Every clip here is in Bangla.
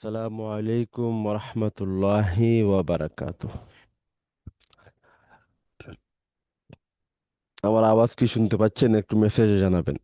আসসালামু আলাইকুম রহমতুল্লাহি ওয়াবারাকাতুহ। আমার আওয়াজ কি শুনতে পাচ্ছেন? একটু মেসেজে জানাবেন।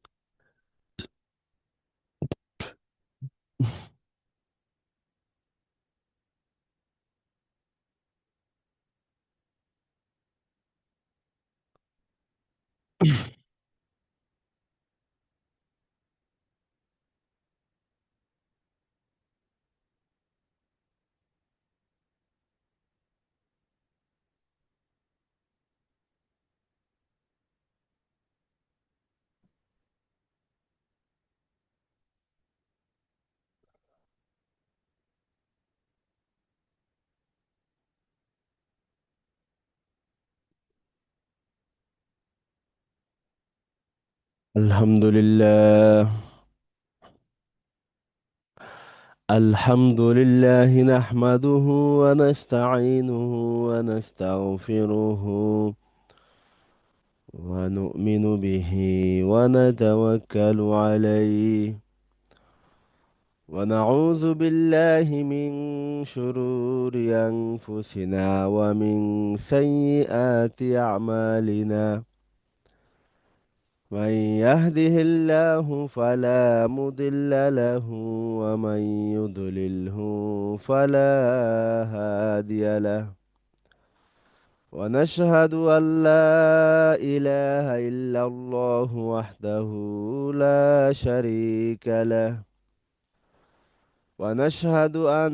আলহামদুলিল্লাহ। আলহামদুলিল্লাহ নাহমাদুহু ওয়া নাস্তাঈনুহু ওয়া নাস্তাগফিরুহু ওয়া নু'মিনু বিহি ওয়া নাতাওয়াক্কালু আলাইহি ওয়া নাউযু বিল্লাহি মিন শুরুরি আনফুসিনা ওয়া মিন সাইয়্যিআতি আ'মালিনা। من يهده الله فلا مضل له ومن يضلله فلا هادي له. ونشهد أن لا إله إلا الله وحده لا شريك له. ونشهد أن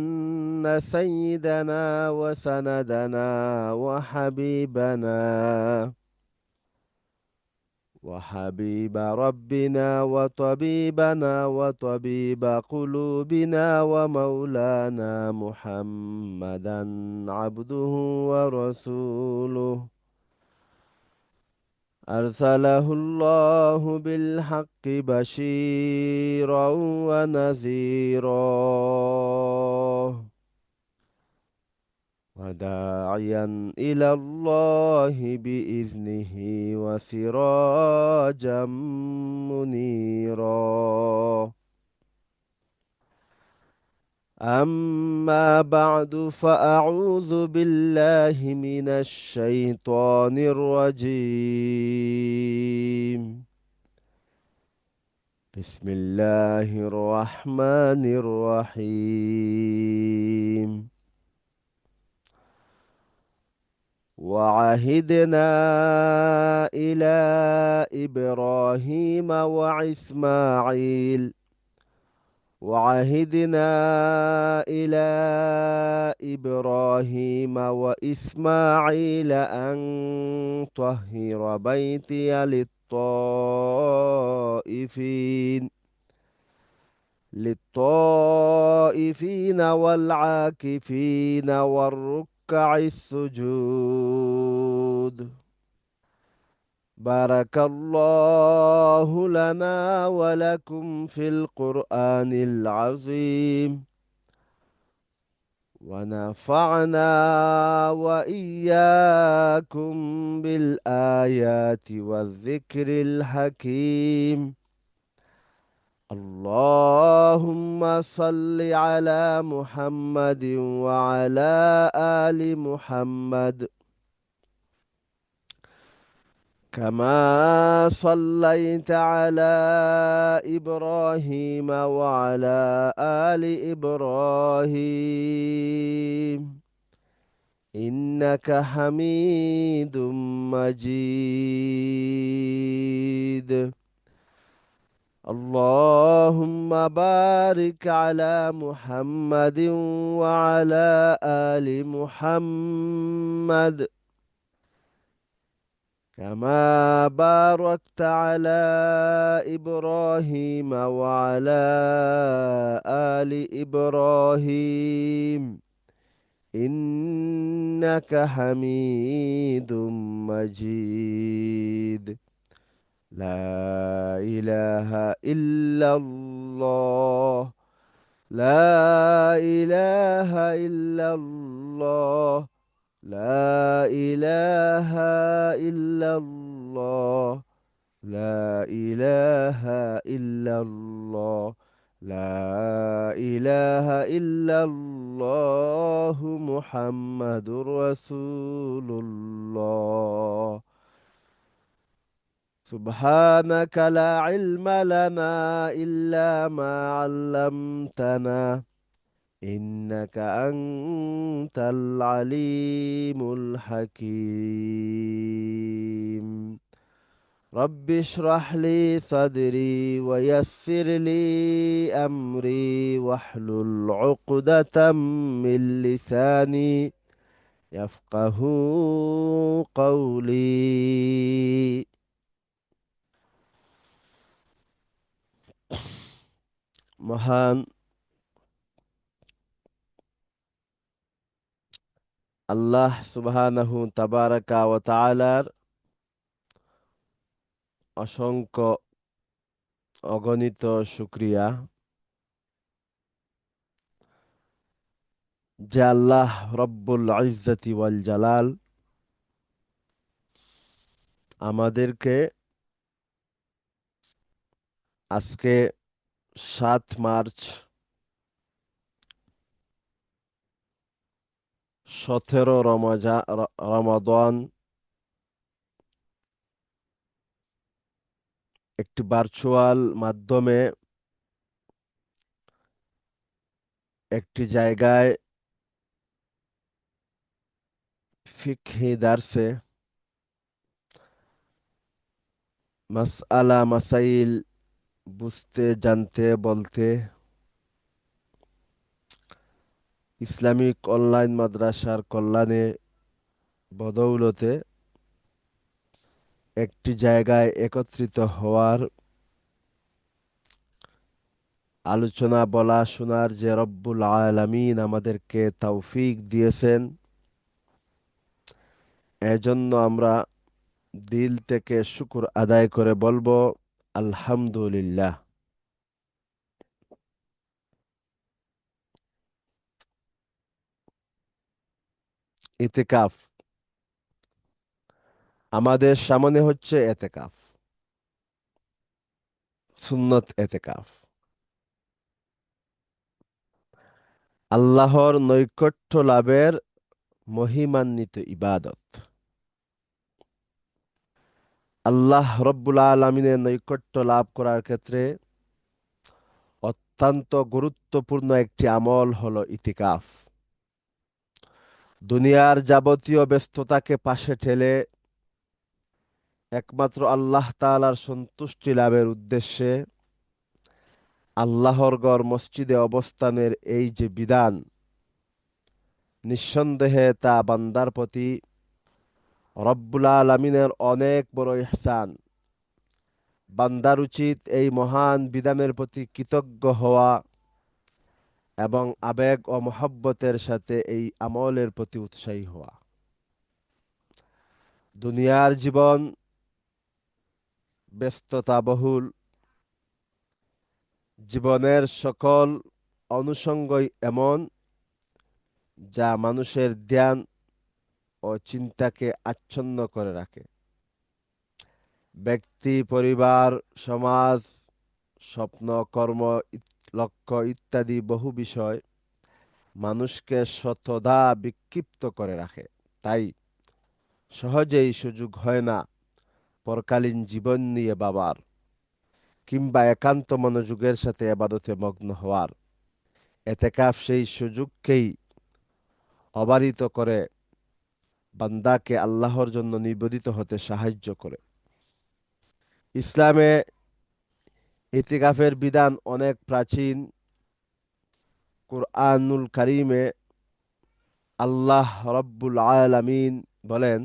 سيدنا وسندنا وحبيبنا وحبيب ربنا وطبيبنا وطبيب قلوبنا ومولانا محمدا عبده ورسوله أرسله الله بالحق بشيرا ونذيرا وداعيا إلى الله بإذنه وسراجا منيرا. أما بعد فأعوذ بالله من الشيطان الرجيم. بسم الله الرحمن الرحيم. وعهدنا إلى إبراهيم وعهدنا إلى إبراهيم وإسماعيل أن طهر بيتي للطائفين والعاكفين والركع السجود. بارك الله لنا ولكم في القرآن العظيم، ونفعنا وإياكم بالآيات والذكر الحكيم. اللهم صل على محمد وعلى آل محمد كما صليت على إبراهيم وعلى آل إبراهيم إنك حميد مجيد. اللهم بارك على محمد وعلى آل محمد كما باركت على إبراهيم وعلى آل إبراهيم إنك حميد مجيد. لا إله إلا الله. لا إله إلا الله. لا إله إلا الله. لا إله إلا الله. লা ইলাহা ইল্লাল্লাহু মুহাম্মাদুর রাসূলুল্লাহ। سبحانك لا علم لنا إلا ما علمتنا إنك أنت العليم الحكيم. رب اشرح لي صدري ويسر لي أمري واحلل عقدة من لساني يفقه قولي. মহান আল্লাহ সুবহানাহু তাবারাকা ওয়া তাআলার অসংখ্য অগণিত শুকরিয়া যে আল্লাহ রব্বুল ইজ্জতি ওয়াল জালাল আমাদেরকে আজকে ৭ মার্চ ১৭ রমাদান একটি ভার্চুয়াল মাধ্যমে একটি জায়গায় ফিকহি দার্সে মাসআলা মাসাইল বুঝতে জানতে বলতে ইসলামিক অনলাইন মাদ্রাসার কল্যাণে বদৌলতে একটি জায়গায় একত্রিত হওয়ার, আলোচনা বলা শোনার যে রব্বুল আলামিন আমাদেরকে তৌফিক দিয়েছেন, এজন্য আমরা দিল থেকে শুকর আদায় করে বলবো আলহামদুলিল্লাহ। ইতিকাফ, আমাদের সামনে হচ্ছে এতেকাফ, সুন্নত এতেকাফ, আল্লাহর নৈকট্য লাভের মহিমান্বিত ইবাদত। আল্লাহ রব্বুল আলমিনের নৈকট্য লাভ করার ক্ষেত্রে অত্যন্ত গুরুত্বপূর্ণ একটি আমল হলো ইতিকাফ। দুনিয়ার যাবতীয় ব্যস্ততাকে পাশে ঠেলে একমাত্র আল্লাহ তাআলার সন্তুষ্টি লাভের উদ্দেশ্যে আল্লাহর ঘর মসজিদে অবস্থানের এই যে বিধান, নিঃসন্দেহে তা বান্দার প্রতি রব্বুল আলামিনের অনেক বড় ইহসান। বান্দার উচিত এই মহান বিধানের প্রতি কৃতজ্ঞ হওয়া এবং আবেগ ও মহব্বতের সাথে এই আমলের প্রতি উৎসাহী হওয়া। দুনিয়ার জীবন ব্যস্ততাবহুল, জীবনের সকল অনুষঙ্গই এমন যা মানুষের ধ্যান ও চিন্তাকে আচ্ছন্ন করে রাখে। ব্যক্তি, পরিবার, সমাজ, স্বপ্ন, কর্ম, লক্ষ্য ইত্যাদি বহু বিষয় মানুষকে শতধা বিক্ষিপ্ত করে রাখে। তাই সহজেই সুযোগ হয় না পরকালীন জীবন নিয়ে ভাবার কিংবা একান্ত মনোযোগের সাথে এবাদতে মগ্ন হওয়ার। এতেকাফ সেই সুযোগকেই অবারিত করে বান্দাকে আল্লাহর জন্য নিবেদিত হতে সাহায্য করে। ইসলামে ইতিকাফের বিধান অনেক প্রাচীন। কুরআনুল কারীমে আল্লাহ রব্বুল আলামিন বলেন,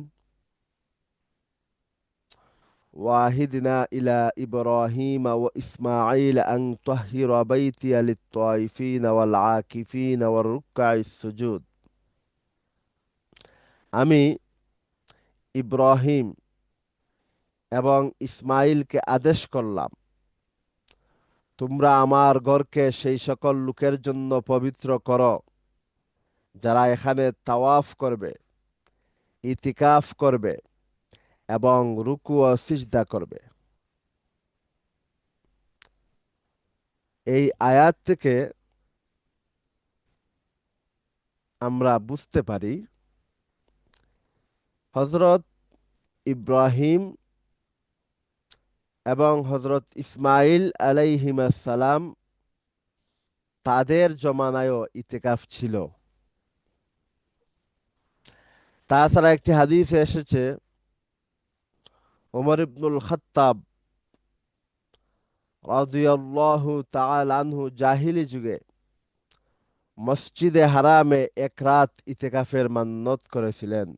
ওয়াহিদনা ইলা ইব্রাহিম ওয়া ইসমাঈল আন তাহহিরা বাইতিয়া লিত-তায়িফিন ওয়াল আকিফিন ওয়ার রুকআইস সুজুদ। আমি ইব্রাহিম এবং ইসমাইলকে আদেশ করলাম, তোমরা আমার ঘরকে সেই সকল লোকের জন্য পবিত্র করো যারা এখানে তাওয়াফ করবে, ইতিকাফ করবে এবং রুকু ও সিজদা করবে। এই আয়াত থেকে আমরা বুঝতে পারি হজরত ইব্রাহিম এবং হজরত ইসমাইল আলাইহিমাসসালাম তাদের জমানায়ও ইতিকাফ ছিল। তাছাড়া একটি হাদিসে এসেছে ওমর ইবনুল খাত্তাব রাদিয়াল্লাহু তাআলা আনহু জাহিলি যুগে মসজিদে হারামে এক রাত ইতিকাফের মান্যত করেছিলেন।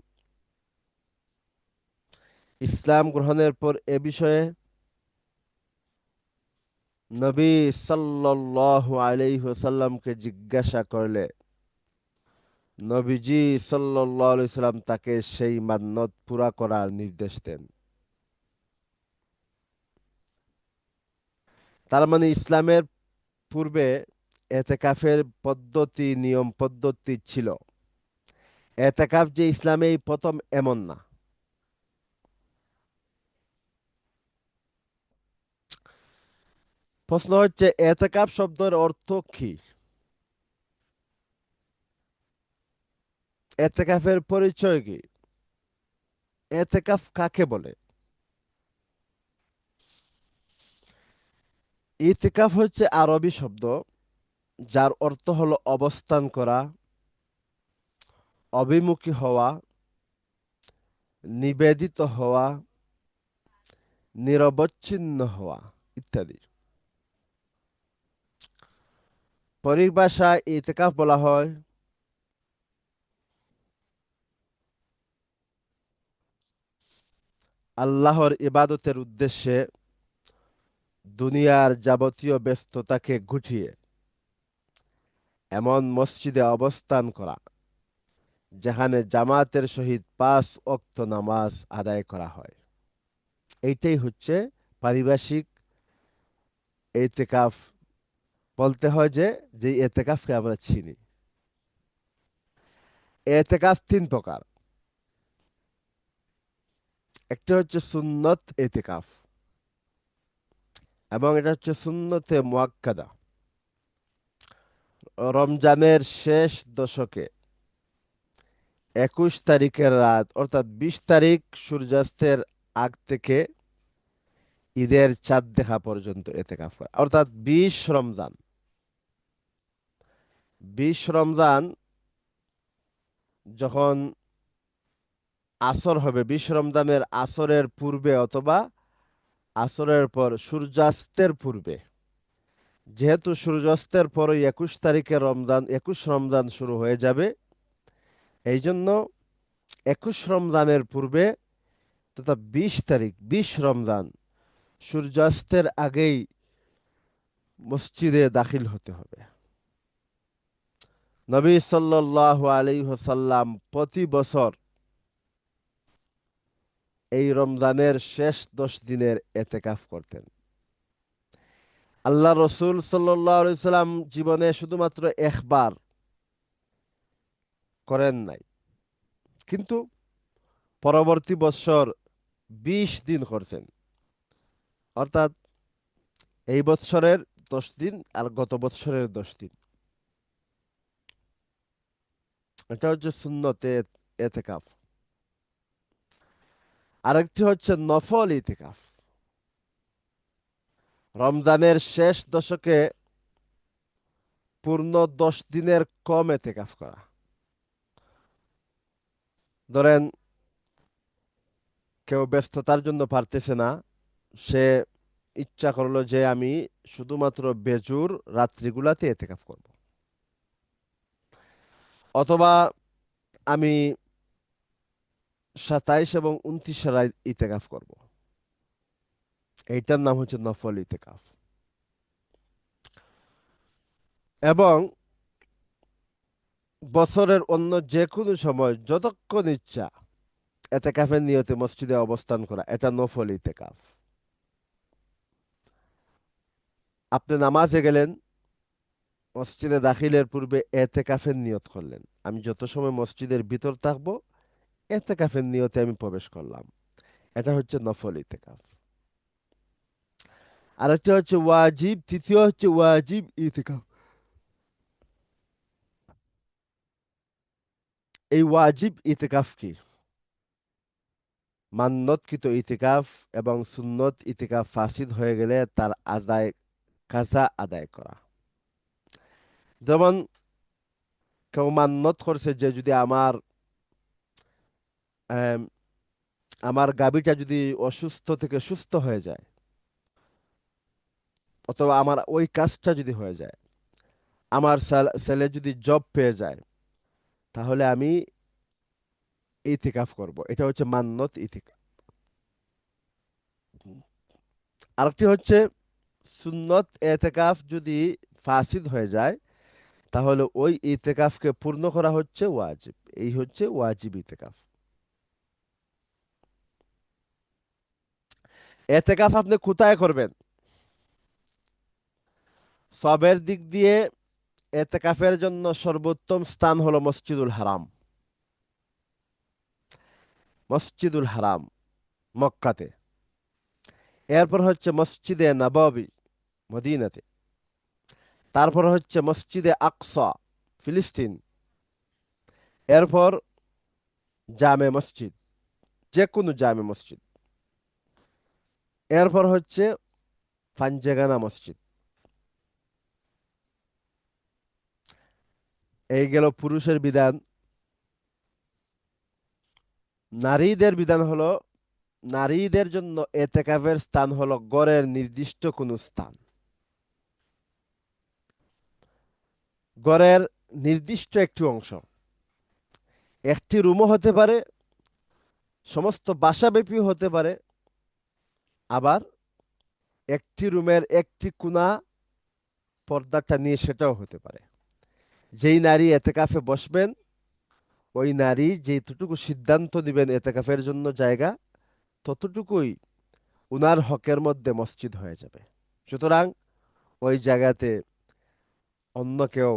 ইসলাম গ্রহণের পর এ বিষয়ে নবী সাল্লাল্লাহু আলাইহি ওয়াসাল্লামকে জিজ্ঞাসা করলে নবীজি সাল্লাল্লাহু আলাইহি সাল্লাম তাকে সেই মান্যত পুরা করার নির্দেশ দেন। তার মানে ইসলামের পূর্বে এতেকাফের পদ্ধতি নিয়ম পদ্ধতি ছিল। এতেকাফ যে ইসলামেই প্রথম এমন না। প্রশ্ন হচ্ছে এতেকাফ শব্দের অর্থ কি? এতেকাফের পরিচয় কি? এতেকাফ কাকে বলে? ইতিকাফ হচ্ছে আরবি শব্দ যার অর্থ হলো অবস্থান করা, অভিমুখী হওয়া, নিবেদিত হওয়া, নিরবচ্ছিন্ন হওয়া ইত্যাদি। পরিভাষায় ইতিকাফ বলা হয় আল্লাহর ইবাদতের উদ্দেশ্যে দুনিয়ার যাবতীয় ব্যস্ততাকে গুটিয়ে এমন মসজিদে অবস্থান করা যেখানে জামাতের সহিত 5 ওয়াক্ত নামাজ আদায় করা হয়। এইটাই হচ্ছে পারিভাষিক ইতিকাফ। বলতে হয় যে যে ইতিকাফকে আমরা চিনি। ইতিকাফ 3 প্রকার। একটা হচ্ছে সুন্নত ইতিকাফ এবং এটা হচ্ছে সুন্নতে মুআক্কাদা। রমজানের শেষ দশকে 21 তারিখের রাত অর্থাৎ 20 তারিখ সূর্যাস্তের আগ থেকে ঈদের চাঁদ দেখা পর্যন্ত এতেকাফ করা অর্থাৎ 20 রমজান। 20 রমজান যখন আসর হবে, 20 রমজানের আসরের পূর্বে অথবা আসরের পর সূর্যাস্তের পূর্বে, যেহেতু সূর্যাস্তের পরই 21 তারিখে রমজান, 21 রমজান শুরু হয়ে যাবে, এই জন্য 21 রমজানের পূর্বে তথা 20 তারিখ 20 রমজান সূর্যাস্তের আগেই মসজিদে দাখিল হতে হবে। নবী সাল্লাল্লাহু আলাইহি ওয়াসাল্লাম প্রতি বছর এই রমজানের শেষ 10 দিনের এতেকাফ করতেন। আল্লাহ রসুল সাল্লাল্লাহু আলাইহি ওয়াসাল্লাম জীবনে শুধুমাত্র একবার করেন নাই, কিন্তু পরবর্তী বছর 20 দিন করছেন। অর্থাৎ এই বৎসরের 10 দিন আর গত বৎসরের 10 দিন। এটা হচ্ছে সুন্নতে এতেকাফ। আরেকটি হচ্ছে নফল ইতিকাফ। রমজানের শেষ দশকে পূর্ণ 10 দিনের কম এতেকাফ করা। ধরেন কেউ ব্যস্ততার জন্য পারতেছে না, সে ইচ্ছা করলো যে আমি শুধুমাত্র বেজুর রাত্রিগুলাতে এতেকাফ করব, অথবা আমি 27 এবং 29 ইতেকাফ করব। এইটার নাম হচ্ছে নফল ইতেকাফ। এবং বছরের অন্য যে কোনো সময় যতক্ষণ ইচ্ছা এতেকাফের নিয়তে মসজিদে অবস্থান করা, এটা নফল ইতেকাফ। আপনি নামাজে গেলেন, মসজিদে দাখিলের পূর্বে এতেকাফের নিয়ত করলেন, আমি যত সময় মসজিদের ভিতর থাকবো এতেকাফের নিয়তে আমি প্রবেশ করলাম। এটা হচ্ছে নফল ইতেকাফ। আরেকটা হচ্ছে ওয়াজিব, তৃতীয় হচ্ছে ওয়াজিব ইতিকাফ। এই ওয়াজিব ইতিকাফ কি? মান্যতকৃত ইতিকাফ এবং সুন্নত ইতিকাফ ফাসিদ হয়ে গেলে তার আদায়, কাজা আদায় করা। যেমন কেউ মান্যত করছে যে যদি আম, আমার গাভীটা যদি অসুস্থ থেকে সুস্থ হয়ে যায়, অথবা আমার ওই কাজটা যদি হয়ে যায়, আমার ছেলে যদি জব পেয়ে যায়, তাহলে আমি ইতিকাফ করব। এটা হচ্ছে মান্যত ইতিকাফ। আরেকটি হচ্ছে সুন্নত এতেকাফ যদি ফাসিদ হয়ে যায়, তাহলে ওই ইতেকাফকে পূর্ণ করা হচ্ছে ওয়াজিব। এই হচ্ছে ওয়াজিব ইতেকাফ। এতেকাফ আপনি কোথায় করবেন? সবের দিক দিয়ে এতেকাফের জন্য সর্বোত্তম স্থান হলো মসজিদুল হারাম। মসজিদুল হারাম মক্কাতে। এরপর হচ্ছে মসজিদে নববী মদিনাতে। তারপর হচ্ছে মসজিদে আকসা ফিলিস্তিন। এরপর জামে মসজিদ, যে কোনো জামে মসজিদ। এরপর হচ্ছে ফাঞ্জেগানা মসজিদ। এই গেল পুরুষের বিধান। নারীদের বিধান হলো, নারীদের জন্য এতেকাফের স্থান হলো গড়ের নির্দিষ্ট কোনো স্থান। গড়ের নির্দিষ্ট একটি অংশ, একটি রুমও হতে পারে, সমস্ত বাসাব্যাপী হতে পারে, আবার একটি রুমের একটি কোণা পর্দাটা নিয়ে সেটাও হতে পারে। যেই নারী এতেকাফে বসবেন, ওই নারী যেটুকু সিদ্ধান্ত দিবেন এতেকাফের জন্য জায়গা, ততটুকুই উনার হকের মধ্যে মসজিদ হয়ে যাবে। সুতরাং ওই জায়গাতে অন্য কেউ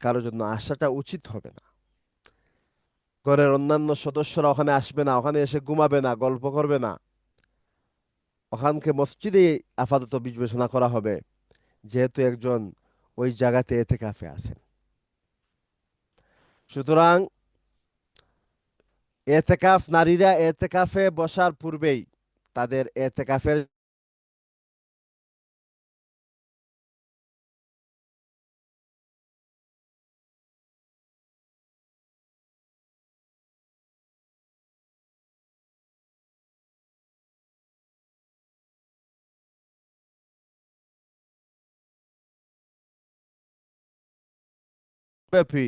কারোর জন্য আসাটা উচিত হবে না। ঘরের অন্যান্য সদস্যরা ওখানে আসবে না, ওখানে এসে ঘুমাবে না, গল্প করবে না। ওখানকে মসজিদে আপাতত বিবেচনা করা হবে, যেহেতু একজন ওই জায়গাতে এতেকাফে আছেন। সুতরাং নারীরা এতেকাফে বসার পূর্বেই তাদের এতেকাফের ব্যাপী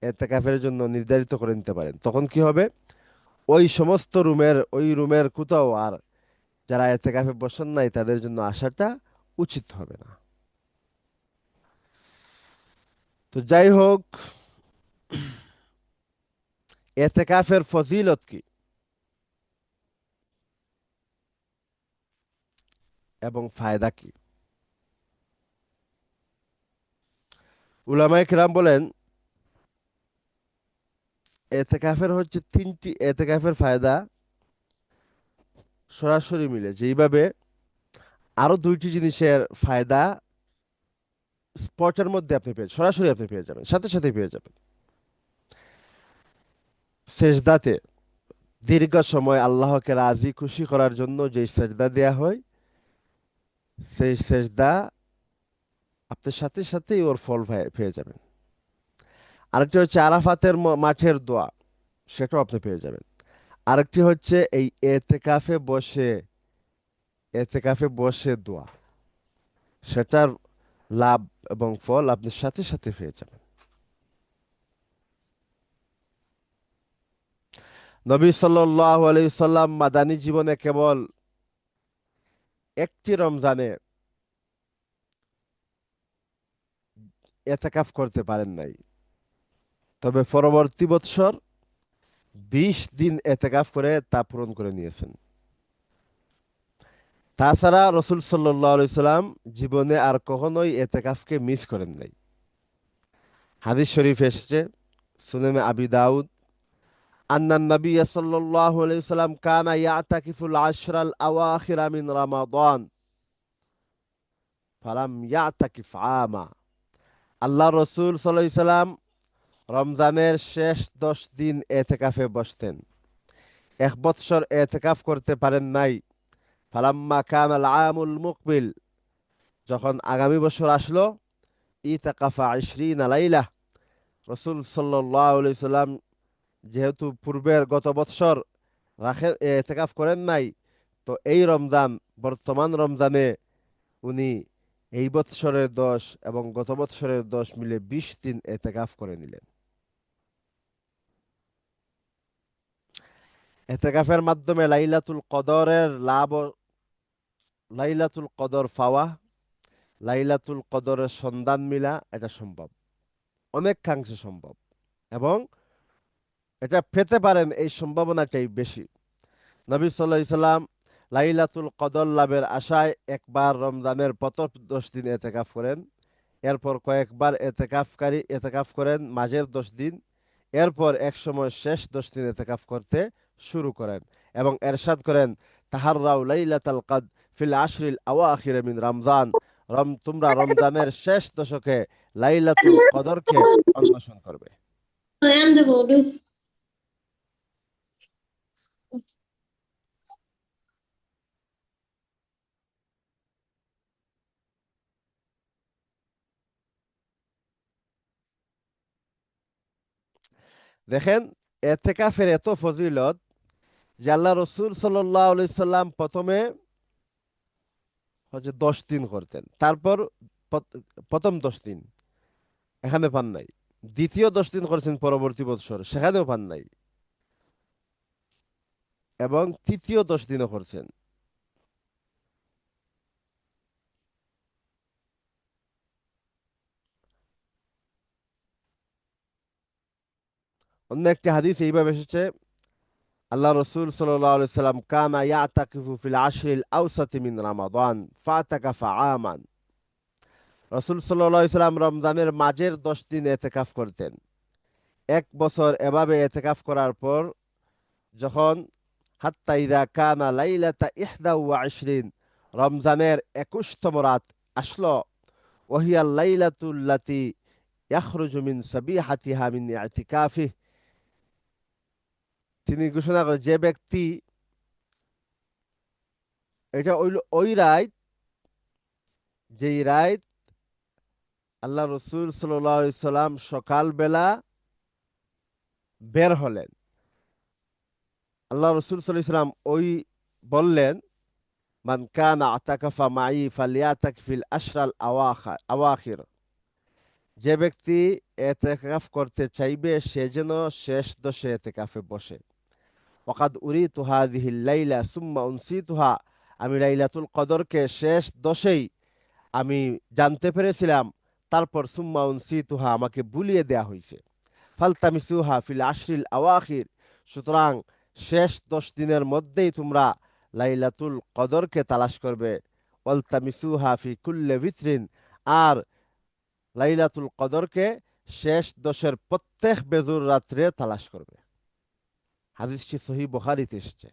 এতেকাফের জন্য নির্ধারিত করে নিতে পারেন। তখন কি হবে? ওই সমস্ত ওই রুমের কোথাও আর যারা এতেকাফে বসেন নাই তাদের জন্য আসাটা উচিত হবে না। তো যাই হোক, এতেকাফের ফজিলত কি এবং ফায়দা কি? উলামায়ে কেরাম বলেন, এতেকাফের হচ্ছে তিনটি এতেকাফের ফায়দা সরাসরি মিলে, যেইভাবে আরো দুইটি জিনিসের ফায়দা স্পটের মধ্যে আপনি পেয়ে, সরাসরি আপনি পেয়ে যাবেন, সাথে সাথে পেয়ে যাবেন। সেজদাতে দীর্ঘ সময় আল্লাহকে রাজি খুশি করার জন্য যে সেজদা দেয়া হয়, সেই সেজদা আপনি সাথে সাথেই ওর ফল পেয়ে যাবেন। আরেকটি হচ্ছে আরাফাতের মাঠের দোয়া, সেটাও আপনি পেয়ে যাবেন। আরেকটি হচ্ছে এই এতেকাফে বসে দোয়া, সেটার লাভ এবং ফল আপনি সাথে সাথে পেয়ে যাবেন। নবী সাল্লাল্লাহু আলাইহি সাল্লাম মাদানী জীবনে কেবল একটি রমজানে এতেকাফ করতে পারেন নাই, তবে পরবর্তী বৎসর 20 দিন এতেকাফ করে তা পূরণ করে নিয়েছেন। তাছাড়া রসুল সাল্লাল্লাহু আলাইহি সাল্লাম জীবনে আর কখনোই এতেকাফকে মিস করেন নাই। হাদিস শরীফ এসেছে সুনানে আবি দাউদ, আন্নান নবী সাল্লাল্লাহু আলাইহি সাল্লাম কানা ইয়াতাকিফুল আশরাল আওয়াখিরা মিন রমাদান। ফালাম ইয়াতাকিফ আমা। আল্লাহ রসুল সাল্লাল্লাহু আলাইহি সাল্লাম রমজানের শেষ 10 দিন এতেকাফে বসতেন। 1 বৎসর এতেকাফ করতে পারেন নাই। ফালাম্মা কান আল আমুল মুকবিল, যখন আগামী বছর আসলো, ইতাকাফা 20 লাইলা। রসুল সাল্লাল্লাহু আলাইহি সাল্লাম যেহেতু পূর্বের গত বৎসর এতেকাফ করেন নাই, তো এই রমজান, বর্তমান রমজানে উনি এই বৎসরের 10 এবং গত বৎসরের 10 মিলে 20 দিন এতেকাফ করে নিলেন। এতেকাফের মাধ্যমে লাইলাতুল কদরের লাভ লাইলাতুল কদর পাওয়া, লাইলাতুল কদরের সন্ধান মিলা, এটা সম্ভব, অনেকাংশে সম্ভব। এবং এটা পেতে পারেন, এই সম্ভাবনাটাই বেশি। নবী সাল্লাল্লাহু আলাইহি সাল্লাম লাইলাতুল কদর লাভের আশায় একবার রমজানের প্রথম 10 দিন এতেকাফ করেন। এরপর কয়েকবার এতেকাফ করেন মাঝের 10 দিন। এরপর এক সময় শেষ 10 দিন এতেকাফ করতে শুরু করেন এবং এরশাদ করেন, তাহাররাউ লাইলাতাল কদ ফিল আশরিল আওয়াখির মিন রমজান। তোমরা রমজানের শেষ দশকে লাইলাতুল কদরকে অন্বেষণ করবে। দেখেন, এতেকাফের এত ফজিলত যে আল্লাহ রসুল সাল্লাল্লাহু আলাইহি সাল্লাম প্রথমে হচ্ছে 10 দিন করতেন, তারপর প্রথম 10 দিন এখানে পান নাই, দ্বিতীয় 10 দিন করেছেন পরবর্তী বছর, সেখানেও পান নাই, এবং তৃতীয় 10 দিনও করছেন। অন্য একটি হাদিস এইভাবে এসেছে, আল্লাহ রসুল সাল্লাল্লাহু আলাইহি সাল্লাম কানা ইয়াতাকিফু ফিল আশরিল আওসাতি মিন রমাদান ফাতাকাফা আমান। রসুল সাল্লাল্লাহু আলাইহি সাল্লাম রমজানের মাঝের 10 দিন এতেকাফ করতেন। 1 বছর এভাবে এতেকাফ করার পর যখন হাত্তা ইযা কানা লাইলাতা ইহদা ওয়া ইশরিন, রমজানের 21তম রাত আসলো, ওহিয়াল লাইলাতুল্লাতি ইয়াখরুজু মিন সাবিহাতিহা মিন ইতিকাফিহ, তিনি ঘোষণা করেন, যে ব্যক্তি, এটা ওই রাত, যেই রাত আল্লাহ রসুল সাল্লাল্লাহু আলাইহি সাল্লাম সকালবেলা বের হলেন। আল্লাহ রসুল সাল্লাল্লাহু আলাইহি সাল্লাম ওই বললেন, মান কানা আতাকাফা মাই ফালিয়াতাক ফিল আশরাল আওয়াখির, যে ব্যক্তি এতেকাফ করতে চাইবে সে যেন শেষ 10-এ এতেকাফে বসে। ওয়াকাদ উরিতু হাযিহিল লাইলা সুম্মা উনসিতুহা, আমি লাইলাতুল কদরকে শেষ 10-এই আমি জানতে পেরেছিলাম, তারপর সুম্মা উনসিতুহা, আমাকে ভুলিয়ে দেয়া হয়েছে। ফালতামিসুহা ফিল আশরিল আওয়াখির, সুতরাং শেষ 10 দিনের মধ্যেই তোমরা লাইলাতুল কদরকে তালাশ করবে। ওয়ালতামিসুহা ফি কুল্লি বিতরিন, আর লাইলাতুল কদরকে শেষ 10-এর প্রত্যেক বেজুর রাত্রে তালাশ করবে। হাদিসটি সহিহ বুখারীতে এসেছে।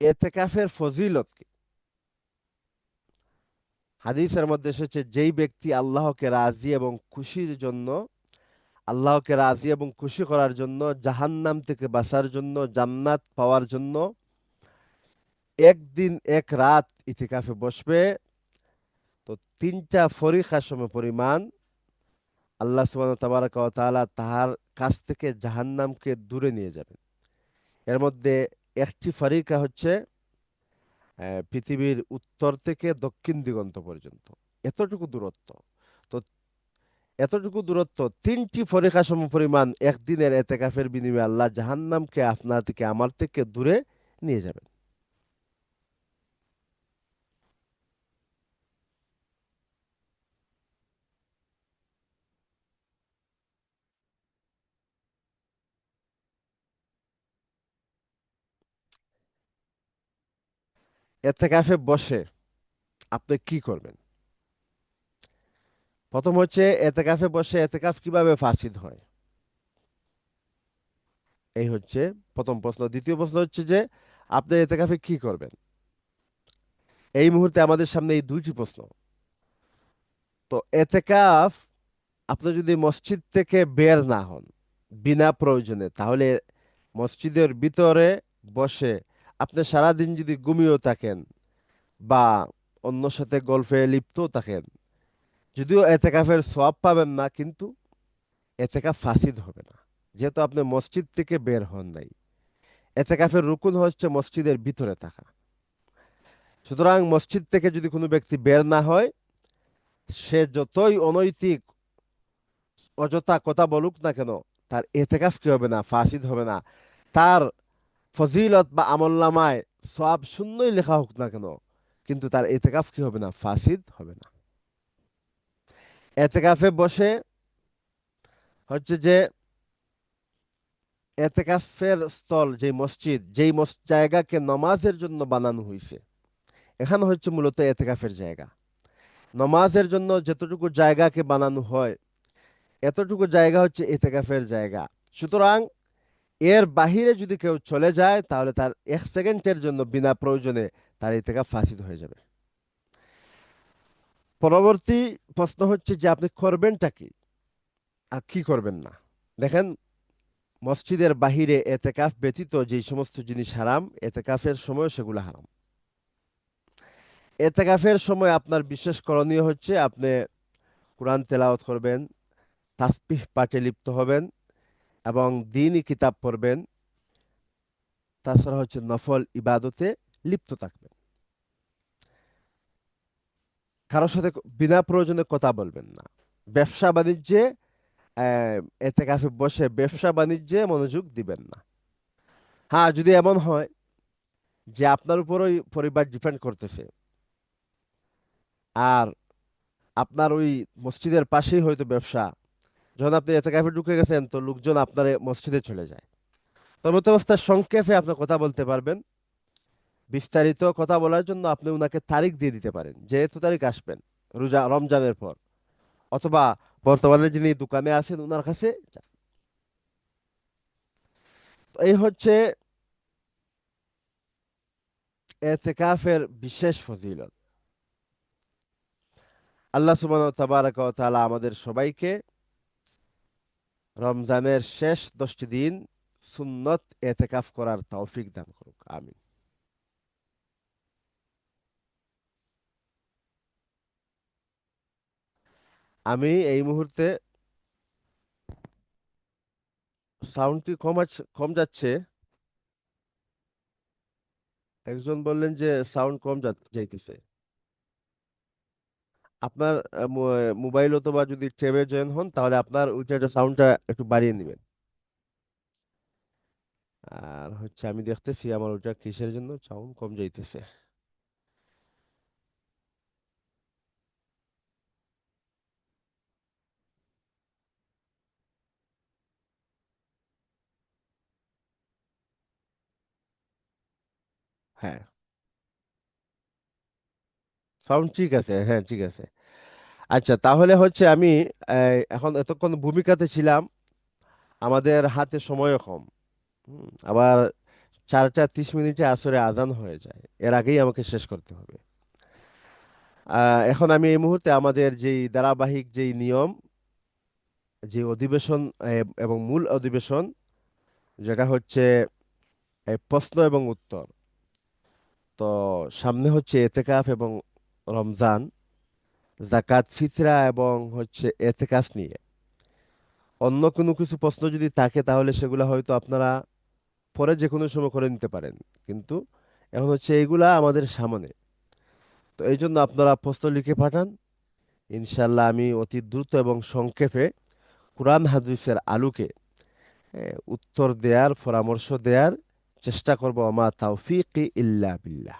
এতেকাফের ফজিলত কি? হাদিসের মধ্যে এসেছে, যেই ব্যক্তি আল্লাহকে রাজি এবং খুশি করার জন্য, জাহান্নাম থেকে বাঁচার জন্য, জান্নাত পাওয়ার জন্য একদিন এক রাত ইতিকাফে বসবে, তো 3টা ফরিখা সম পরিমাণ আল্লাহ সুবহানাহু তাবারাকা ওয়া তাআলা তাহার কাছ থেকে জাহান্নামকে দূরে নিয়ে যাবেন। এর মধ্যে একটি ফরিকা হচ্ছে পৃথিবীর উত্তর থেকে দক্ষিণ দিগন্ত পর্যন্ত, এতটুকু দূরত্ব। তো এতটুকু দূরত্ব, 3টি ফরিকা সম পরিমাণ একদিনের এতেকাফের বিনিময়ে আল্লাহ জাহান্নামকে আপনার থেকে, আমার থেকে দূরে নিয়ে যাবেন। এতেকাফে বসে আপনি কি করবেন? প্রথম হচ্ছে, এতেকাফে বসে এতেকাফ কিভাবে ফাসিদ হয়। এই হচ্ছে প্রথম প্রশ্ন। দ্বিতীয় প্রশ্ন হচ্ছে যে আপনি এতেকাফে কি করবেন। এই মুহূর্তে আমাদের সামনে এই দুইটি প্রশ্ন। তো এতেকাফ, আপনি যদি মসজিদ থেকে বের না হন বিনা প্রয়োজনে, তাহলে মসজিদের ভিতরে বসে আপনি সারাদিন যদি ঘুমিয়েও থাকেন বা অন্য সাথে গল্পে লিপ্তও থাকেন, যদিও এতেকাফের সওয়াব পাবেন না, কিন্তু এতেকাফ ফাসিদ হবে না, যেহেতু আপনি মসজিদ থেকে বের হন নাই। এতেকাফের রুকুন হচ্ছে মসজিদের ভিতরে থাকা। সুতরাং মসজিদ থেকে যদি কোনো ব্যক্তি বের না হয়, সে যতই অনৈতিক অযথা কথা বলুক না কেন, তার এতেকাফ কি হবে না, ফাসিদ হবে না। তার ফজিলত বা আমলনামায় সওয়াব শূন্যই লেখা হোক না কেন, কিন্তু তার এতেকাফ কি হবে না, ফাসিদ হবে না। এতেকাফে বসে হচ্ছে যে এতেকাফের স্থল, যে মসজিদ, যেই জায়গাকে নমাজের জন্য বানানো হয়েছে, এখানে হচ্ছে মূলত এতেকাফের জায়গা। নমাজের জন্য যতটুকু জায়গাকে বানানো হয়, এতটুকু জায়গা হচ্ছে এতেকাফের জায়গা। সুতরাং এর বাহিরে যদি কেউ চলে যায়, তাহলে তার 1 সেকেন্ডের জন্য বিনা প্রয়োজনে তার ইতেকাফ ফাসিদ হয়ে যাবে। পরবর্তী প্রশ্ন হচ্ছে যে আপনি করবেনটা কি আর কি করবেন না। দেখেন, মসজিদের বাহিরে এতেকাফ ব্যতীত যে সমস্ত জিনিস হারাম, এতেকাফের সময় সেগুলো হারাম। এতেকাফের সময় আপনার বিশেষ করণীয় হচ্ছে আপনি কোরআন তেলাওয়াত করবেন, তাসবিহ পাঠে লিপ্ত হবেন এবং দ্বীনি কিতাব পড়বেন। তাছাড়া হচ্ছে নফল ইবাদতে লিপ্ত থাকবেন। কারোর সাথে বিনা প্রয়োজনে কথা বলবেন না। ব্যবসা বাণিজ্যে আহ, এতেকাফে বসে ব্যবসা বাণিজ্যে মনোযোগ দিবেন না। হ্যাঁ, যদি এমন হয় যে আপনার উপরই পরিবার ডিপেন্ড করতেছে, আর আপনার ওই মসজিদের পাশেই হয়তো ব্যবসা, যখন আপনি এতেকাফে ঢুকে গেছেন তো লোকজন আপনার এই মসজিদে চলে যায়, তবে অবস্থায় সংক্ষেপে আপনি কথা বলতে পারবেন। বিস্তারিত কথা বলার জন্য আপনি ওনাকে তারিখ দিয়ে দিতে পারেন, যে এত তারিখ আসবেন, রোজা রমজানের পর, অথবা বর্তমানে যিনি দোকানে আছেন ওনার কাছে যান। তো এই হচ্ছে এতেকাফের বিশেষ ফজিলত। আল্লাহ সুবহানাহু ওয়া তাবারাকা ওয়া তাআলা আমাদের সবাইকে রমজানের শেষ 10টি দিন সুন্নত এতেকাফ করার তৌফিক দান করুক, আমিন। আমি এই মুহূর্তে, সাউন্ড কি কম যাচ্ছে? একজন বললেন যে সাউন্ড কম যাইতেছে। আপনার মোবাইল অথবা যদি ট্যাবে জয়েন হন, তাহলে আপনার ওইটা সাউন্ডটা একটু বাড়িয়ে নেবেন। আর হচ্ছে আমি দেখতেছি আমার ওইটা কিসের জন্য সাউন্ড কম যাইতেছে। হ্যাঁ, সাউন্ড ঠিক আছে, হ্যাঁ ঠিক আছে। আচ্ছা, তাহলে হচ্ছে আমি এখন এতক্ষণ ভূমিকাতে ছিলাম। আমাদের হাতে সময়ও কম। আবার 4টা 30 মিনিটে আসরে আজান হয়ে যায়, এর আগেই আমাকে শেষ করতে হবে। এখন আমি এই মুহূর্তে আমাদের যেই ধারাবাহিক যেই নিয়ম, যে অধিবেশন এবং মূল অধিবেশন, যেটা হচ্ছে প্রশ্ন এবং উত্তর। তো সামনে হচ্ছে এতেকাফ এবং রমজান, জাকাত ফিতরা এবং হচ্ছে এতেকাফ নিয়ে অন্য কোনো কিছু প্রশ্ন যদি থাকে, তাহলে সেগুলো হয়তো আপনারা পরে যে কোনো সময় করে নিতে পারেন। কিন্তু এখন হচ্ছে এইগুলা আমাদের সামনে। তো এই জন্য আপনারা প্রশ্ন লিখে পাঠান। ইনশাল্লাহ আমি অতি দ্রুত এবং সংক্ষেপে কোরআন হাদিসের আলোকে উত্তর দেওয়ার, পরামর্শ দেওয়ার চেষ্টা করব। আমা তাওফিকি ইল্লা বিল্লাহ।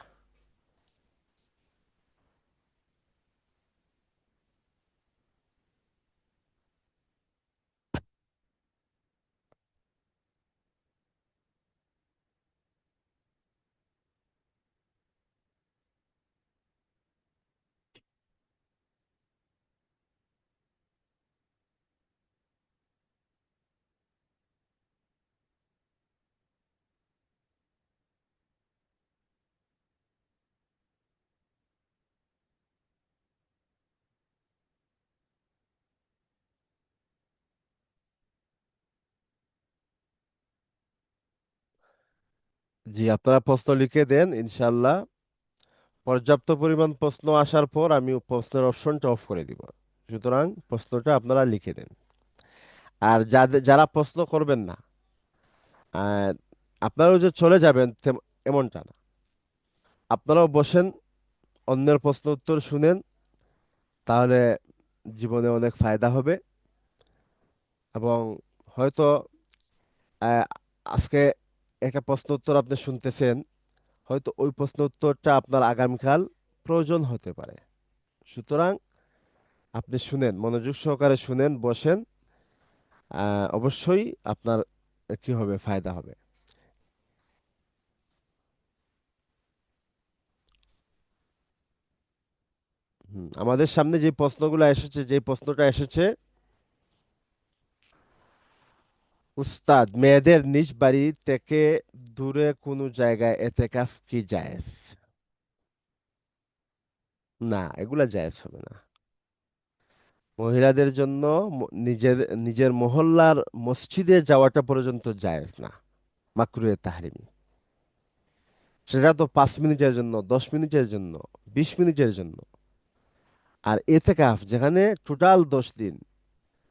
জি, আপনারা প্রশ্ন লিখে দেন ইনশাল্লাহ। পর্যাপ্ত পরিমাণ প্রশ্ন আসার পর আমি প্রশ্নের অপশনটা অফ করে দিব। সুতরাং প্রশ্নটা আপনারা লিখে দেন। আর যারা প্রশ্ন করবেন না, আহ, আপনারাও যে চলে যাবেন এমনটা না। আপনারাও বসেন, অন্যের প্রশ্ন উত্তর শুনেন, তাহলে জীবনে অনেক ফায়দা হবে। এবং হয়তো আহ, আজকে একটা প্রশ্ন উত্তর আপনি শুনতেছেন, হয়তো ওই প্রশ্ন উত্তরটা আপনার আগামীকাল প্রয়োজন হতে পারে। সুতরাং আপনি শুনেন, মনোযোগ সহকারে শুনেন, বসেন, অবশ্যই আপনার কি হবে, ফায়দা হবে। আমাদের সামনে যে প্রশ্নগুলো এসেছে, যে প্রশ্নটা এসেছে, উস্তাদ, মেয়েদের নিজ বাড়ি থেকে দূরে কোনো জায়গায় এতেকাফ কি জায়েজ? না, এগুলা জায়েজ হবে না। মহিলাদের জন্য নিজের নিজের মহল্লার মসজিদে যাওয়াটা পর্যন্ত জায়েজ না, মাকরুহে তাহরিমি। সেটা তো 5 মিনিটের জন্য, 10 মিনিটের জন্য, 20 মিনিটের জন্য। আর এতেকাফ যেখানে টোটাল 10 দিন,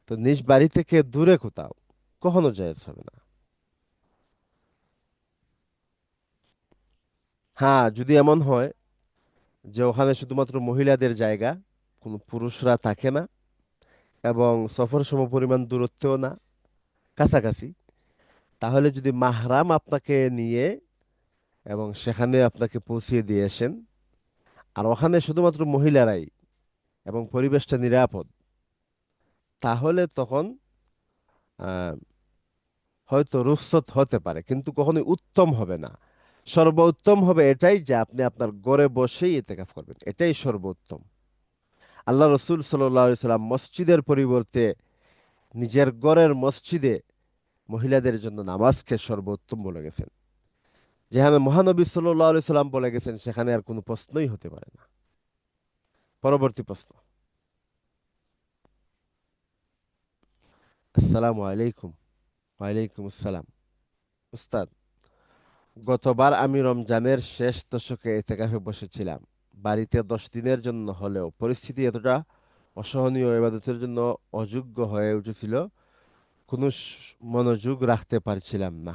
তো নিজ বাড়ি থেকে দূরে কোথাও কখনো জায়েজ হবে না। হ্যাঁ, যদি এমন হয় যে ওখানে শুধুমাত্র মহিলাদের জায়গা, কোনো পুরুষরা থাকে না, এবং সফর সমপরিমাণ দূরত্বেও না, কাছাকাছি, তাহলে যদি মাহরাম আপনাকে নিয়ে এবং সেখানে আপনাকে পৌঁছিয়ে দিয়ে আসেন, আর ওখানে শুধুমাত্র মহিলারাই এবং পরিবেশটা নিরাপদ, তাহলে তখন আহ, হয়তো রুখসত হতে পারে, কিন্তু কখনোই উত্তম হবে না। সর্বোত্তম হবে এটাই যে আপনি আপনার ঘরে বসেই ইতিকাফ করবেন, এটাই সর্বোত্তম। আল্লাহ রসুল সাল্লাল্লাহু আলাইহি সাল্লাম মসজিদের পরিবর্তে নিজের ঘরের মসজিদে মহিলাদের জন্য নামাজকে সর্বোত্তম বলে গেছেন। যেখানে মহানবী সাল্লাল্লাহু আলাইহি সাল্লাম বলে গেছেন, সেখানে আর কোনো প্রশ্নই হতে পারে না। পরবর্তী প্রশ্ন। আসসালামু আলাইকুম। ওয়ালাইকুম আসসালাম। উস্তাদ, গতবার আমি রমজানের শেষ দশকে ইতিকাফে বসেছিলাম। বাড়িতে 10 দিনের জন্য হলেও পরিস্থিতি এতটা অসহনীয়, ইবাদতের জন্য অযোগ্য হয়ে উঠেছিল, কোনো মনোযোগ রাখতে পারছিলাম না।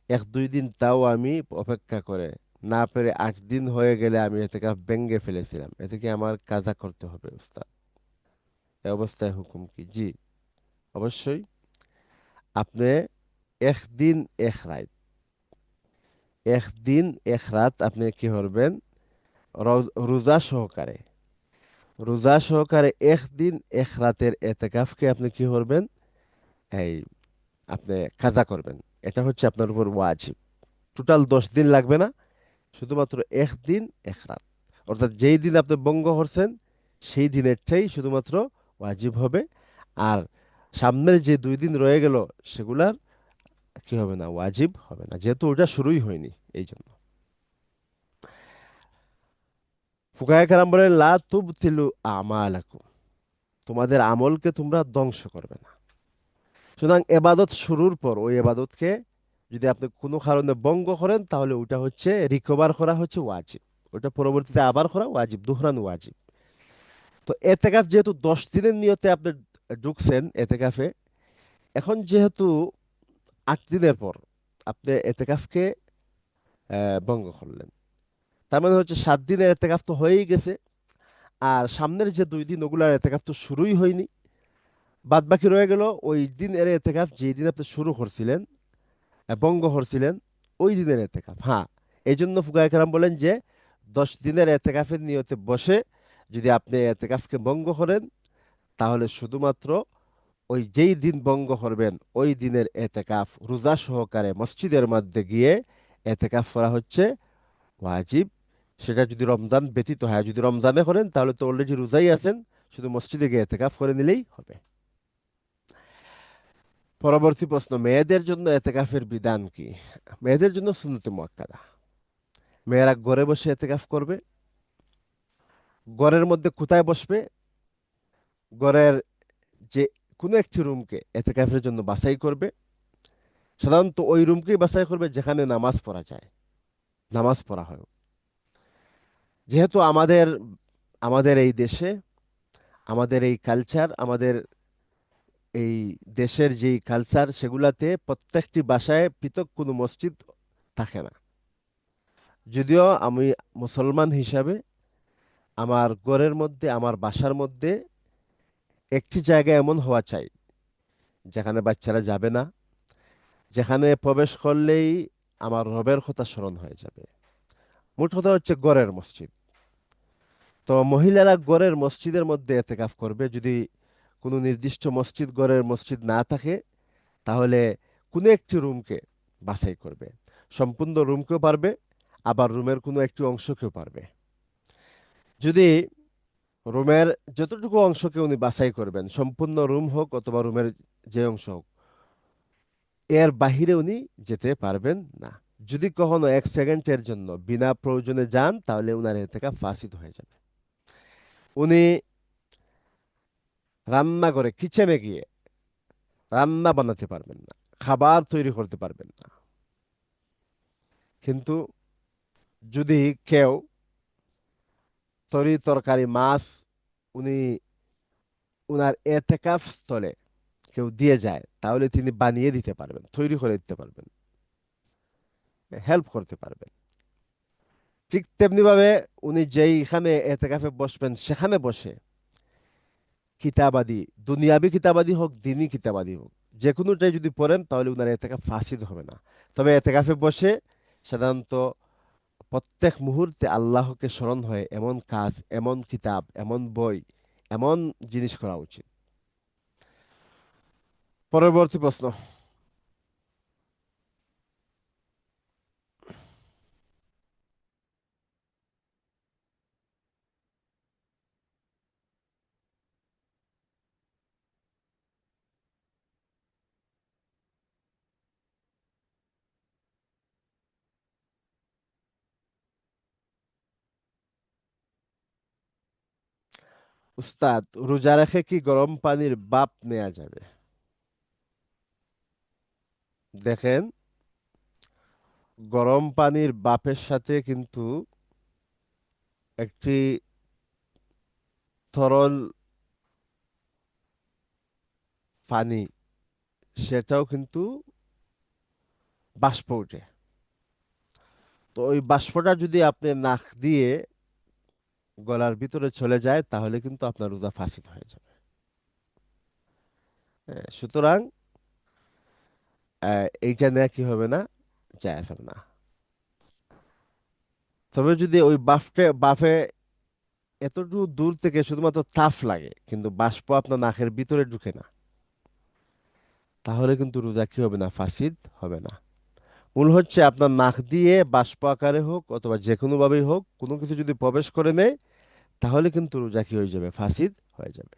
1-2 দিন তাও আমি অপেক্ষা করে না পেরে 8 দিন হয়ে গেলে আমি ইতিকাফ ভেঙে ফেলেছিলাম। এতে কি আমার কাজা করতে হবে উস্তাদ? এই অবস্থায় হুকুম কি? জি, অবশ্যই। আপনি 1 দিন 1 রাত, 1 দিন 1 রাত আপনি কি করবেন? রোজা সহকারে, রোজা সহকারে 1 দিন 1 রাতের এতেকাফকে আপনি কি করবেন? এই, আপনি কাজা করবেন। এটা হচ্ছে আপনার উপর ওয়াজিব। টোটাল 10 দিন লাগবে না, শুধুমাত্র 1 দিন 1 রাত। অর্থাৎ যেই দিন আপনি ভঙ্গ করছেন, সেই দিনেরটাই শুধুমাত্র ওয়াজিব হবে। আর সামনের যে 2 দিন রয়ে গেল, সেগুলার কি হবে না, ওয়াজিব হবে না, যেহেতু ওটা শুরুই হয়নি। এই জন্য ফুকায়ে কেরাম বলেন, লা তুবতিলু আমালাকুম, তোমাদের আমলকে তোমরা ধ্বংস করবে না। সুতরাং এবাদত শুরুর পর ওই এবাদতকে যদি আপনি কোনো কারণে ভঙ্গ করেন, তাহলে ওটা হচ্ছে রিকভার করা হচ্ছে ওয়াজিব। ওটা পরবর্তীতে আবার করা ওয়াজিব, দুহরান ওয়াজিব। তো এতেকাফ যেহেতু 10 দিনের নিয়তে আপনি ঢুকছেন এতেকাফে, এখন যেহেতু 8 দিনের পর আপনি এতেকাফকে ভঙ্গ করলেন, তার মানে হচ্ছে 7 দিনের এতেকাফ তো হয়েই গেছে। আর সামনের যে 2 দিন, ওগুলার এতেকাফ তো শুরুই হয়নি। বাদ বাকি রয়ে গেল ওই দিন এর এতেকাফ, যেই দিন আপনি শুরু করছিলেন, ভঙ্গ করছিলেন, ওই দিনের এতেকাফ। হ্যাঁ, এই জন্য ফুকায়ে কেরাম বলেন যে 10 দিনের এতেকাফের নিয়তে বসে যদি আপনি এতেকাফকে ভঙ্গ করেন, তাহলে শুধুমাত্র ওই যেই দিন ভঙ্গ করবেন ওই দিনের এতেকাফ রোজা সহকারে মসজিদের মধ্যে গিয়ে এতেকাফ করা হচ্ছে ওয়াজিব। সেটা যদি রমজান ব্যতীত হয়, যদি রমজানে করেন তাহলে তো অলরেডি রোজাই আছেন, শুধু মসজিদে গিয়ে এতেকাফ করে নিলেই হবে। পরবর্তী প্রশ্ন, মেয়েদের জন্য এতেকাফের বিধান কি? মেয়েদের জন্য সুন্নতে মুআক্কাদা। মেয়েরা ঘরে বসে এতেকাফ করবে। ঘরের মধ্যে কোথায় বসবে? ঘরের যে কোনো একটি রুমকে এতেকাফের জন্য বাছাই করবে। সাধারণত ওই রুমকেই বাছাই করবে যেখানে নামাজ পড়া যায়, নামাজ পড়া হয়। যেহেতু আমাদের আমাদের এই দেশে, আমাদের এই কালচার, আমাদের এই দেশের যেই কালচার, সেগুলাতে প্রত্যেকটি বাসায় পৃথক কোনো মসজিদ থাকে না। যদিও আমি মুসলমান হিসাবে আমার ঘরের মধ্যে, আমার বাসার মধ্যে একটি জায়গা এমন হওয়া চাই যেখানে বাচ্চারা যাবে না, যেখানে প্রবেশ করলেই আমার রবের কথা স্মরণ হয়ে যাবে। মোট কথা হচ্ছে ঘরের মসজিদ। তো মহিলারা ঘরের মসজিদের মধ্যে এতেকাফ করবে। যদি কোনো নির্দিষ্ট মসজিদ, ঘরের মসজিদ না থাকে, তাহলে কোনো একটি রুমকে বাছাই করবে। সম্পূর্ণ রুমকেও পারবে, আবার রুমের কোনো একটি অংশকেও পারবে। যদি রুমের যতটুকু অংশকে উনি বাছাই করবেন, সম্পূর্ণ রুম হোক অথবা রুমের যে অংশ হোক, এর বাহিরে উনি যেতে পারবেন না। যদি কখনো 1 সেকেন্ডের জন্য বিনা প্রয়োজনে যান, তাহলে উনার এতেকাফ ফাসিদ হয়ে যাবে। উনি রান্নাঘরে, কিচেনে গিয়ে রান্না বানাতে পারবেন না, খাবার তৈরি করতে পারবেন না। কিন্তু যদি কেউ তরি তরকারি, মাছ উনি উনার এতেকাফ স্থলে কেউ দিয়ে যায়, তাহলে তিনি বানিয়ে দিতে পারবেন, তৈরি করে দিতে পারবেন, হেল্প করতে পারবেন। ঠিক তেমনি ভাবে উনি যেইখানে এতেকাফে বসবেন, সেখানে বসে কিতাবাদি, দুনিয়াবি কিতাবাদি হোক, দিনী কিতাবাদি হোক, যে কোনোটাই যদি পড়েন, তাহলে উনার এতেকাফ ফাসিদ হবে না। তবে এতেকাফে বসে সাধারণত প্রত্যেক মুহূর্তে আল্লাহকে স্মরণ হয় এমন কাজ, এমন কিতাব, এমন বই, এমন জিনিস করা উচিত। পরবর্তী প্রশ্ন। উস্তাদ, রোজা রেখে কি গরম পানির বাপ নেওয়া যাবে? দেখেন, গরম পানির বাপের সাথে কিন্তু একটি তরল পানি, সেটাও কিন্তু বাষ্প ওঠে। তো ওই বাষ্পটা যদি আপনি নাক দিয়ে গলার ভিতরে চলে যায়, তাহলে কিন্তু আপনার রোজা ফাসিদ হয়ে যাবে। সুতরাং এইটা নেওয়া কি হবে না, জায়েজ হবে না। তবে যদি ওই বাফে এতটুকু দূর থেকে শুধুমাত্র তাপ লাগে, কিন্তু বাষ্প আপনার নাকের ভিতরে ঢুকে না, তাহলে কিন্তু রোজা কি হবে না, ফাসিদ হবে না। মূল হচ্ছে আপনার নাক দিয়ে বাষ্প আকারে হোক অথবা যে কোনো ভাবেই হোক, কোনো কিছু যদি প্রবেশ করে নেয়, তাহলে কিন্তু রোজা কি হয়ে যাবে, ফাসিদ হয়ে যাবে।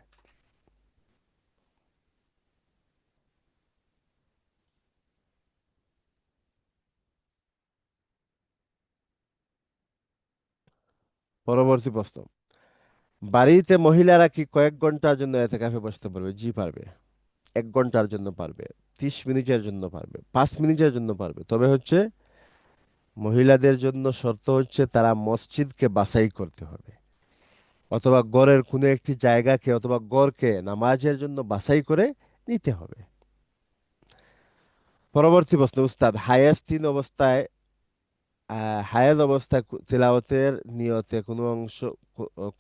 পরবর্তী প্রশ্ন। বাড়িতে মহিলারা কি কয়েক ঘন্টার জন্য এতেকাফে বসতে পারবে? জি পারবে। 1 ঘন্টার জন্য পারবে, 30 মিনিটের জন্য পারবে, 5 মিনিটের জন্য পারবে। তবে হচ্ছে মহিলাদের জন্য শর্ত হচ্ছে তারা মসজিদকে বাছাই করতে হবে, অথবা গড়ের কোনো একটি জায়গাকে অথবা গড়কে নামাজের জন্য বাছাই করে নিতে হবে। পরবর্তী প্রশ্ন। উস্তাদ, হায়াস্তিন অবস্থায়, হায়াজ অবস্থায় তিলাওয়াতের নিয়তে কোনো অংশ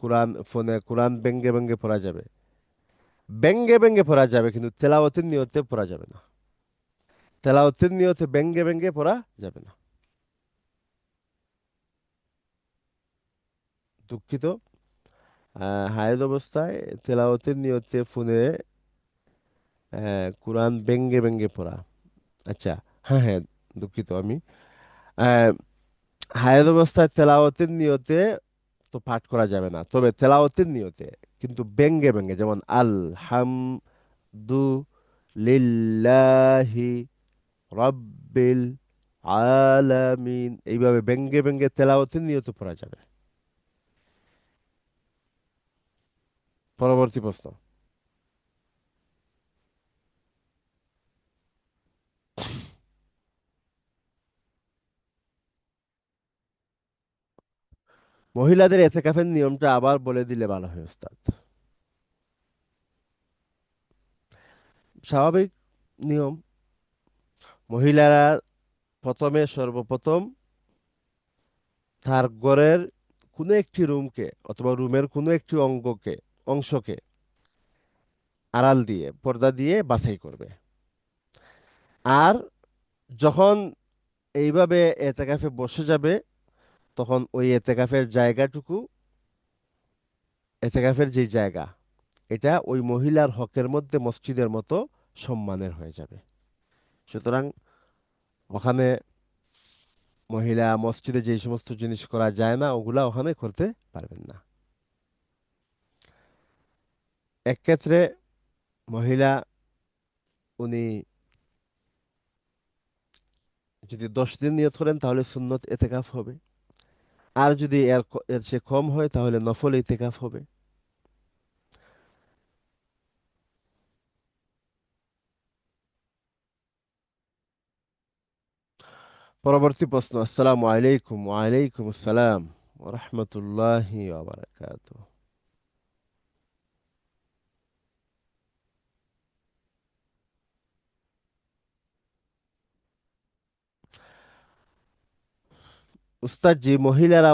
কোরআন, ফোনে কোরআন ব্যঙ্গে ব্যঙ্গে পড়া যাবে? ব্যঙ্গে ব্যঙ্গে পড়া যাবে, কিন্তু তেলাওয়াতের নিয়তে পড়া যাবে না। তেলাওয়াতের নিয়তে ব্যঙ্গে ব্যঙ্গে পড়া যাবে না। দুঃখিত। হায়াজ অবস্থায় তেলাওয়াতের নিয়তে ফোনে কোরআন ব্যঙ্গে ব্যঙ্গে পড়া। আচ্ছা, হ্যাঁ হ্যাঁ, দুঃখিত আমি। আহ, হায়াজ অবস্থায় তেলাওয়াতের নিয়তে তো পাঠ করা যাবে না, তবে তেলাওয়াতের নিয়তে কিন্তু ব্যঙ্গে ব্যঙ্গে, যেমন দু লিল্লাহি রব্বিল আলামিন, এইভাবে ব্যঙ্গে ব্যঙ্গে তেলাওয়াতের নিয়ত পড়া যাবে। পরবর্তী প্রশ্ন। মহিলাদের এতেকাফের নিয়মটা আবার বলে দিলে ভালো হয় উস্তাদ। স্বাভাবিক নিয়ম, মহিলারা প্রথমে সর্বপ্রথম তার ঘরের কোনো একটি রুমকে অথবা রুমের কোনো একটি অংশকে আড়াল দিয়ে পর্দা দিয়ে বাছাই করবে। আর যখন এইভাবে এতেকাফে বসে যাবে, তখন ওই এতেকাফের যে জায়গা, এটা ওই মহিলার হকের মধ্যে মসজিদের মতো সম্মানের হয়ে যাবে। সুতরাং ওখানে মহিলা মসজিদে যে সমস্ত জিনিস করা যায় না, ওগুলা ওখানে করতে পারবেন না। এক ক্ষেত্রে মহিলা, উনি যদি 10 দিন নিয়ত করেন তাহলে সুন্নত এতেকাফ হবে। আর যদি এর চেয়ে কম হয় তাহলে নফল ইতেকাফ হবে। পরবর্তী প্রশ্ন। আসসালামু আলাইকুম। ওয়ালাইকুম আসসালাম ওয়া রাহমাতুল্লাহি ওয়া বারাকাতুহু। উস্তাদ জি, মহিলারা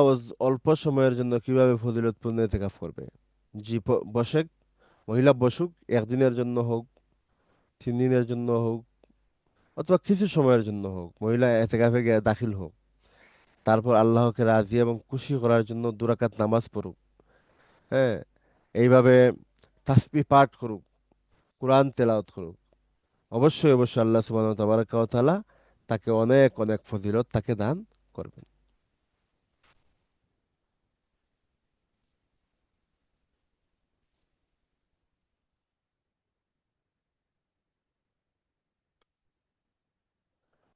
অল্প সময়ের জন্য কিভাবে ফজিলতপূর্ণ ইতিকাফ করবে? জি, বসে, মহিলা বসুক, একদিনের জন্য হোক, 3 দিনের জন্য হোক, অথবা কিছু সময়ের জন্য হোক, মহিলা ইতিকাফে গিয়ে দাখিল হোক। তারপর আল্লাহকে রাজি এবং খুশি করার জন্য 2 রাকাত নামাজ পড়ুক। হ্যাঁ, এইভাবে তাসবিহ পাঠ করুক, কোরআন তেলাওয়াত করুক। অবশ্যই অবশ্যই আল্লাহ সুবহানাহু তাবারাকা ওয়া তাআলা তাকে অনেক অনেক ফজিলত তাকে দান করবেন।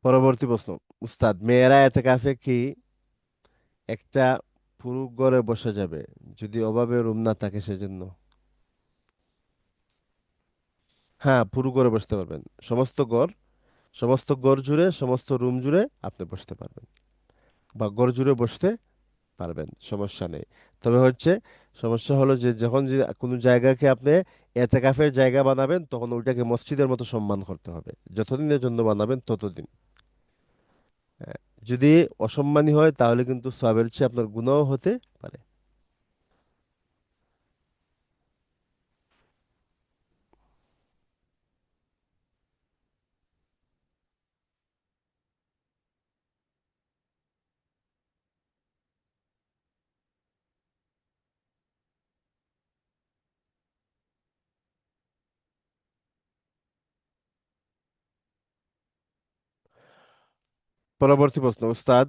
পরবর্তী প্রশ্ন। উস্তাদ, মেয়েরা এতেকাফে কি একটা পুরু ঘরে বসে যাবে যদি অভাবে রুম না থাকে সেজন্য? হ্যাঁ, পুরু ঘরে বসতে পারবেন। সমস্ত ঘর জুড়ে, সমস্ত রুম জুড়ে আপনি বসতে পারবেন, বা ঘর জুড়ে বসতে পারবেন, সমস্যা নেই। তবে হচ্ছে, সমস্যা হলো যে যখন যে কোনো জায়গাকে আপনি এতেকাফের জায়গা বানাবেন, তখন ওইটাকে মসজিদের মতো সম্মান করতে হবে। যতদিনের জন্য বানাবেন ততদিন। হ্যাঁ, যদি অসম্মানী হয় তাহলে কিন্তু সওয়াবের চেয়ে আপনার গুনাহও হতে পারে। পরবর্তী প্রশ্ন। উস্তাদ,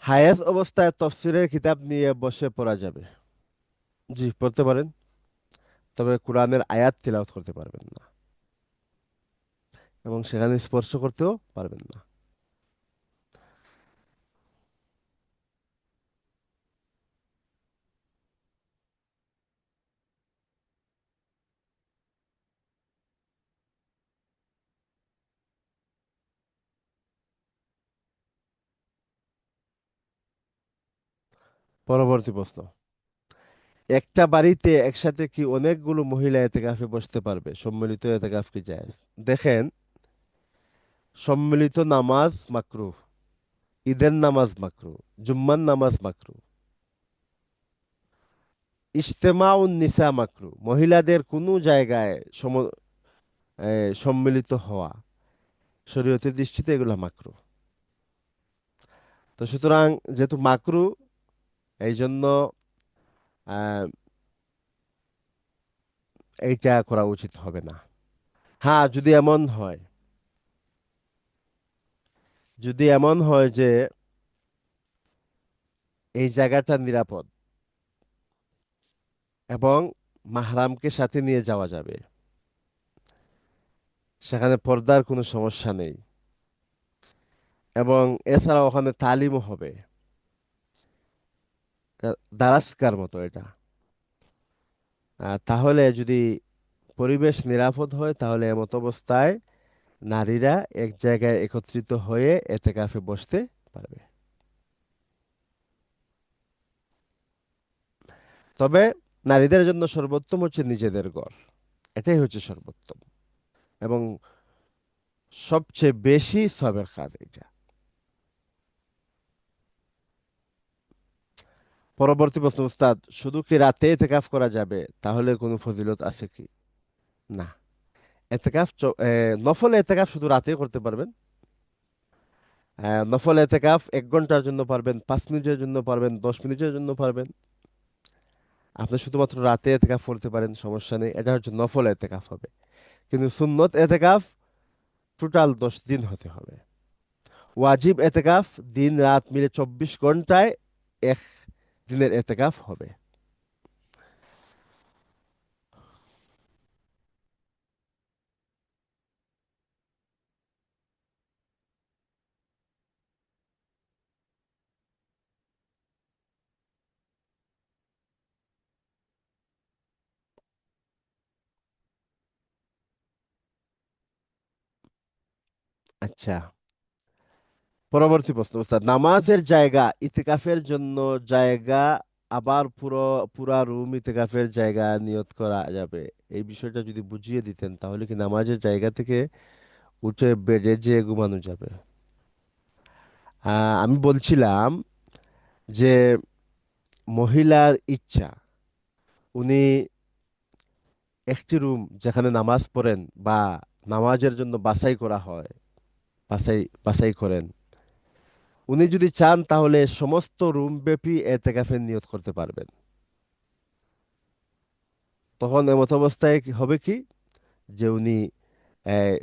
হায়েজ অবস্থায় তফসিরের কিতাব নিয়ে বসে পড়া যাবে? জি, পড়তে পারেন, তবে কোরআনের আয়াত তিলাওয়াত করতে পারবেন না, এবং সেখানে স্পর্শ করতেও পারবেন না। পরবর্তী প্রশ্ন। একটা বাড়িতে একসাথে কি অনেকগুলো মহিলা এতেকাফে বসতে পারবে? সম্মিলিত এতেকাফ কি জায়েজ? দেখেন, সম্মিলিত নামাজ মাকরুহ, ঈদের নামাজ মাকরুহ, জুম্মার নামাজ মাকরুহ, ইজতেমাউন নিসা মাকরুহ। মহিলাদের কোনো জায়গায় সম্মিলিত হওয়া শরীয়তের দৃষ্টিতে এগুলা মাকরুহ। তো সুতরাং যেহেতু মাকরুহ, এই জন্য আহ, এইটা করা উচিত হবে না। হ্যাঁ, যদি এমন হয় যে এই জায়গাটা নিরাপদ এবং মাহরামকে সাথে নিয়ে যাওয়া যাবে, সেখানে পর্দার কোনো সমস্যা নেই, এবং এছাড়া ওখানে তালিমও হবে, দারাসকার মতো এটা, তাহলে যদি পরিবেশ নিরাপদ হয় তাহলে এমত অবস্থায় নারীরা এক জায়গায় একত্রিত হয়ে এতেকাফে বসতে পারবে। তবে নারীদের জন্য সর্বোত্তম হচ্ছে নিজেদের ঘর, এটাই হচ্ছে সর্বোত্তম এবং সবচেয়ে বেশি সবের কাজ এটা। পরবর্তী প্রশ্ন উস্তাদ, শুধু কি রাতে এতেকাফ করা যাবে, তাহলে কোনো ফজিলত আছে কি? না, এতেকাফ নফল এতেকাফ শুধু রাতেই করতে পারবেন। নফল এতেকাফ 1 ঘন্টার জন্য পারবেন, 5 মিনিটের জন্য পারবেন, 10 মিনিটের জন্য পারবেন। আপনি শুধুমাত্র রাতে এতেকাফ করতে পারেন, সমস্যা নেই, এটা হচ্ছে নফল এতেকাফ হবে। কিন্তু সুন্নত এতেকাফ টোটাল 10 দিন হতে হবে। ওয়াজিব এতেকাফ দিন রাত মিলে 24 ঘন্টায় এক দিনের এতেকাফ হবে। আচ্ছা, পরবর্তী প্রশ্ন উস্তাদ, নামাজের জায়গা ইতিকাফের জন্য জায়গা, আবার পুরা রুম ইতিকাফের জায়গা নিয়ত করা যাবে? এই বিষয়টা যদি বুঝিয়ে দিতেন তাহলে কি নামাজের জায়গা থেকে উঠে বেডে যেয়ে ঘুমানো যাবে? আমি বলছিলাম যে মহিলার ইচ্ছা, উনি একটি রুম যেখানে নামাজ পড়েন বা নামাজের জন্য বাছাই করা হয়, বাছাই বাছাই করেন, উনি যদি চান তাহলে সমস্ত রুম ব্যাপী এতেকাফের নিয়ত করতে পারবেন। তখন এমত অবস্থায় হবে কি, যে উনি আহ,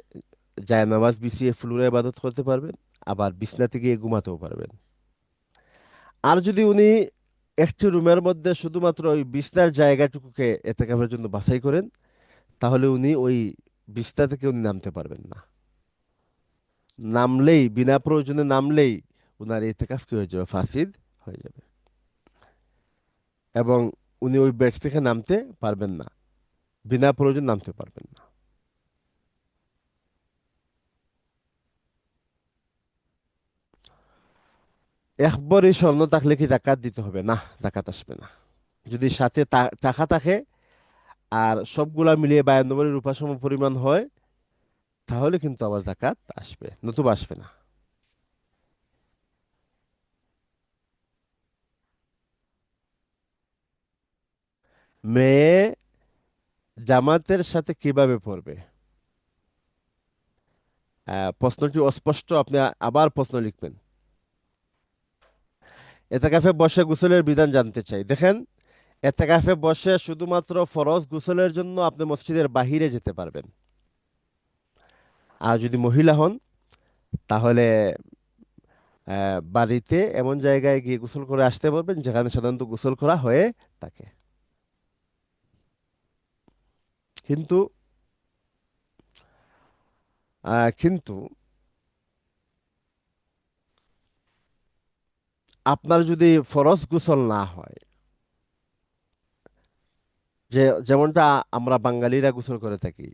জায়নামাজ বিছিয়ে ফ্লোরে ইবাদত করতে পারবেন, আবার বিছনাতে গিয়ে ঘুমাতেও পারবেন। আর যদি উনি একটি রুমের মধ্যে শুধুমাত্র ওই বিছনার জায়গাটুকুকে এতেকাফের জন্য বাছাই করেন, তাহলে উনি ওই বিছনা থেকে উনি নামতে পারবেন না। নামলেই, বিনা প্রয়োজনে নামলেই উনার এতেকাফ কি হয়ে যাবে, ফাসিদ হয়ে যাবে, এবং উনি ওই বেড থেকে নামতে পারবেন না, বিনা প্রয়োজন নামতে পারবেন না। একবারই স্বর্ণ থাকলে কি জাকাত দিতে হবে? না, জাকাত আসবে না। যদি সাথে টাকা থাকে আর সবগুলা মিলিয়ে 92 রূপা সম পরিমাণ হয়, তাহলে কিন্তু আবার জাকাত আসবে, নতুবা আসবে না। মেয়ে জামাতের সাথে কিভাবে পড়বে? প্রশ্নটি অস্পষ্ট, আপনি আবার প্রশ্ন লিখবেন। এতেকাফে বসে গোসলের বিধান জানতে চাই। দেখেন, এতেকাফে বসে শুধুমাত্র ফরজ গোসলের জন্য আপনি মসজিদের বাহিরে যেতে পারবেন। আর যদি মহিলা হন তাহলে বাড়িতে এমন জায়গায় গিয়ে গোসল করে আসতে পারবেন যেখানে সাধারণত গোসল করা হয়ে থাকে। কিন্তু কিন্তু আপনার যদি ফরজ গোসল না হয়, যেমনটা আমরা বাঙালিরা গোসল করে থাকি,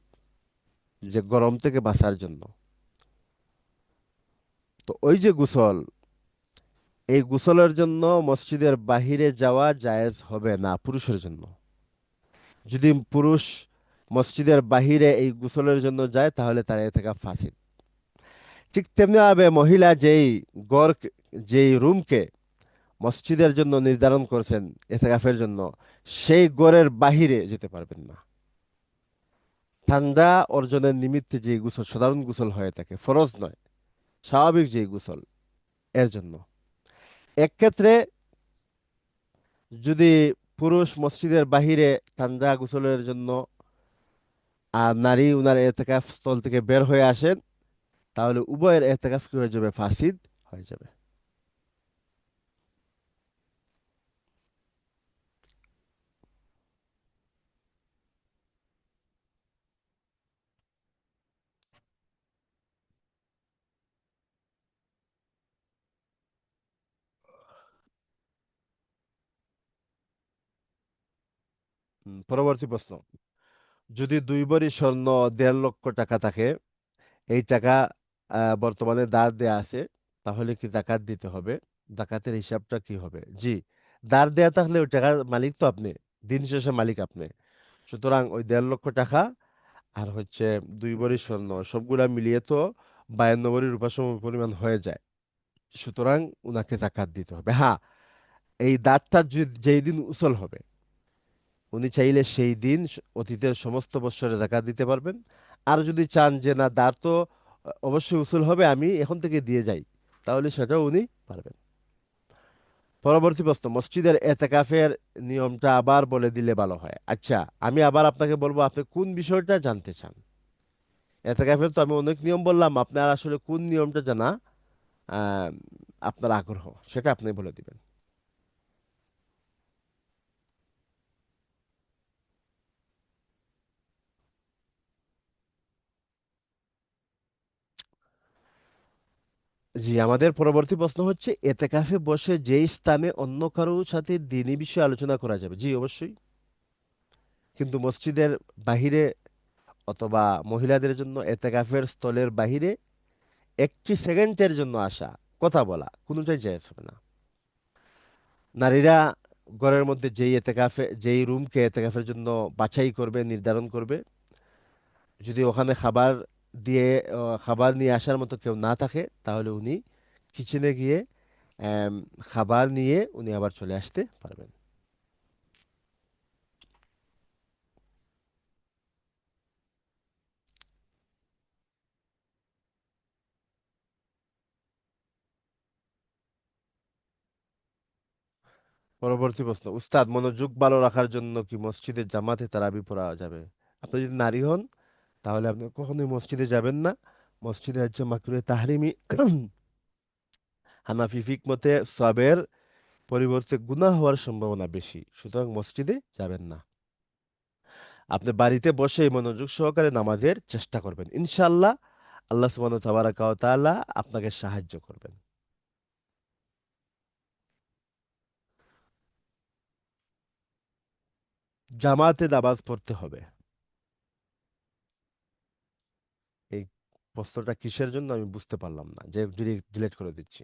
যে গরম থেকে বাঁচার জন্য, তো ওই যে গোসল, এই গোসলের জন্য মসজিদের বাহিরে যাওয়া জায়েজ হবে না পুরুষের জন্য। যদি পুরুষ মসজিদের বাহিরে এই গোসলের জন্য যায় তাহলে তার এ থেকে ফাঁসি। ঠিক তেমনি ভাবে মহিলা গড় যেই রুমকে মসজিদের জন্য নির্ধারণ করেছেন এতেকাফের জন্য, সেই গড়ের বাহিরে যেতে পারবেন না। ঠান্ডা অর্জনের নিমিত্তে যে গোসল, সাধারণ গোসল হয়ে থাকে, ফরজ নয়, স্বাভাবিক যে গোসল, এর জন্য। এক ক্ষেত্রে যদি পুরুষ মসজিদের বাহিরে ঠান্ডা গোসলের জন্য আর নারী উনার এতেকাফ স্থল থেকে বের হয়ে আসেন, তাহলে উভয়ের এতেকাফ কি হয়ে যাবে, ফাসিদ হয়ে যাবে। পরবর্তী প্রশ্ন, যদি 2 ভরি স্বর্ণ 1.5 লক্ষ থাকে, এই টাকা বর্তমানে দাঁড় দেয়া আছে, তাহলে কি জাকাত দিতে হবে? জাকাতের হিসাবটা কি হবে? জি, দাঁড় দেয়া থাকলে ওই টাকার মালিক তো আপনি। দিন শেষে মালিক আপনি। সুতরাং ওই 1.5 লক্ষ টাকা আর হচ্ছে 2 ভরি স্বর্ণ সবগুলা মিলিয়ে তো 52 ভরি রূপা সম পরিমাণ হয়ে যায়। সুতরাং উনাকে জাকাত দিতে হবে। হ্যাঁ, এই দাঁতটা যেই দিন উসল হবে, উনি চাইলে সেই দিন অতীতের সমস্ত বৎসরে জাকাত দিতে পারবেন। আর যদি চান যে না, দাঁত তো অবশ্যই উসুল হবে, আমি এখন থেকে দিয়ে যাই, তাহলে সেটাও উনি পারবেন। পরবর্তী প্রশ্ন, মসজিদের এতেকাফের নিয়মটা আবার বলে দিলে ভালো হয়। আচ্ছা, আমি আবার আপনাকে বলবো, আপনি কোন বিষয়টা জানতে চান? এতেকাফের তো আমি অনেক নিয়ম বললাম, আপনার আসলে কোন নিয়মটা জানা আহ, আপনার আগ্রহ, সেটা আপনি বলে দিবেন। জি, আমাদের পরবর্তী প্রশ্ন হচ্ছে, এতেকাফে বসে যেই স্থানে অন্য কারোর সাথে দ্বীনি বিষয়ে আলোচনা করা যাবে। জি, অবশ্যই। কিন্তু মসজিদের বাহিরে অথবা মহিলাদের জন্য এতেকাফের স্থলের বাহিরে একটি সেকেন্ডের জন্য আসা, কথা বলা কোনোটাই জায়েজ হবে না। নারীরা ঘরের মধ্যে যেই রুমকে এতেকাফের জন্য বাছাই করবে, নির্ধারণ করবে, যদি ওখানে দিয়ে খাবার নিয়ে আসার মতো কেউ না থাকে, তাহলে উনি কিচেনে গিয়ে আম, খাবার নিয়ে উনি আবার চলে আসতে পারবেন। পরবর্তী প্রশ্ন, উস্তাদ, মনোযোগ ভালো রাখার জন্য কি মসজিদের জামাতে তারাবি পড়া যাবে? আপনি যদি নারী হন, তাহলে আপনি কখনোই মসজিদে যাবেন না। মসজিদে হচ্ছে মাকরুহে তাহরিমি। হানাফি ফিক মতে সবের পরিবর্তে গুনাহ হওয়ার সম্ভাবনা বেশি, সুতরাং মসজিদে যাবেন না। আপনি বাড়িতে বসে মনোযোগ সহকারে নামাজের চেষ্টা করবেন, ইনশাআল্লাহ আল্লাহ সুবহানাহু তাবারাকা ওয়া তাআলা আপনাকে সাহায্য করবেন। জামাতে নামাজ পড়তে হবে, এই প্রশ্নটা কিসের জন্য আমি বুঝতে পারলাম না, যে ডিলিট করে দিচ্ছি।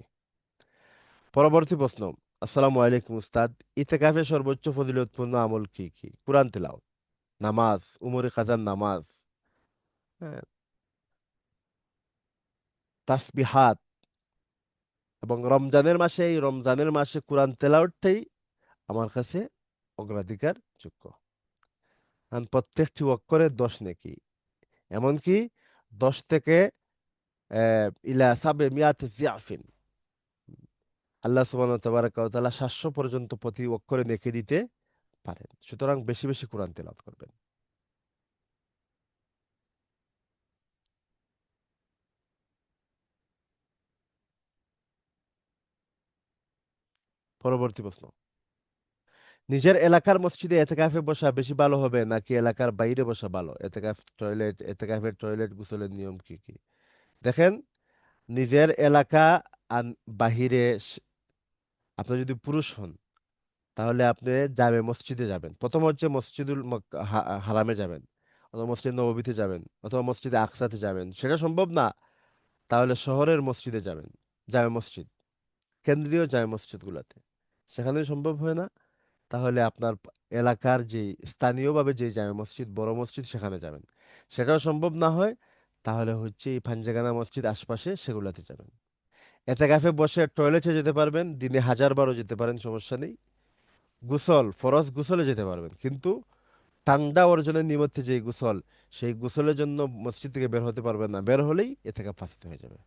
পরবর্তী প্রশ্ন, আসসালামু আলাইকুম উস্তাদ, ইতিকাফে সর্বোচ্চ ফজিলতপূর্ণ আমল কি কি? কুরআন তেলাওয়াত, নামাজ, উমরে কাজার নামাজ, হ্যাঁ, তাসবিহাত, এবং রমজানের মাসে কোরআন তেলাওয়াতটাই আমার কাছে অগ্রাধিকার যোগ্য। কারণ প্রত্যেকটি অক্ষরে 10 নেকি, এমনকি 10 থেকে ইলা সাবে মিয়াতে জিয়াফিন, আল্লাহ সুবহানাহু ওয়া তাবারাকা ওয়া তাআলা 700 পর্যন্ত প্রতি অক্ষরে নেকি দিতে পারেন। সুতরাং বেশি বেশি কোরআন তেলাওয়াত করবেন। পরবর্তী প্রশ্ন, নিজের এলাকার মসজিদে এতেকাফে বসা বেশি ভালো হবে নাকি এলাকার বাইরে বসা ভালো? এতেকাফের টয়লেট গোসলের নিয়ম কি কি? দেখেন, নিজের এলাকা আর বাহিরে আপনি যদি পুরুষ হন, তাহলে আপনি জামে মসজিদে যাবেন। প্রথম হচ্ছে হারামে যাবেন, অথবা মসজিদ নববীতে যাবেন, অথবা মসজিদে আকসাতে যাবেন। সেটা সম্ভব না, তাহলে শহরের মসজিদে যাবেন, জামে মসজিদ, কেন্দ্রীয় জামে মসজিদগুলোতে। সেখানে সম্ভব হয় না, তাহলে আপনার এলাকার যে স্থানীয়ভাবে যে জামে মসজিদ, বড় মসজিদ, সেখানে যাবেন। সেটাও সম্ভব না হয়, তাহলে হচ্ছে এই পাঞ্জাগানা মসজিদ আশপাশে সেগুলাতে যাবেন। এতেকাফে বসে টয়লেটে যেতে পারবেন, দিনে 1000 বারও যেতে পারেন, সমস্যা নেই। ফরজ গোসলে যেতে পারবেন, কিন্তু ঠান্ডা অর্জনের নিমিত্তে যে গোসল, সেই গোসলের জন্য মসজিদ থেকে বের হতে পারবেন না, বের হলেই এতেকাফ ফাঁসিত হয়ে যাবে।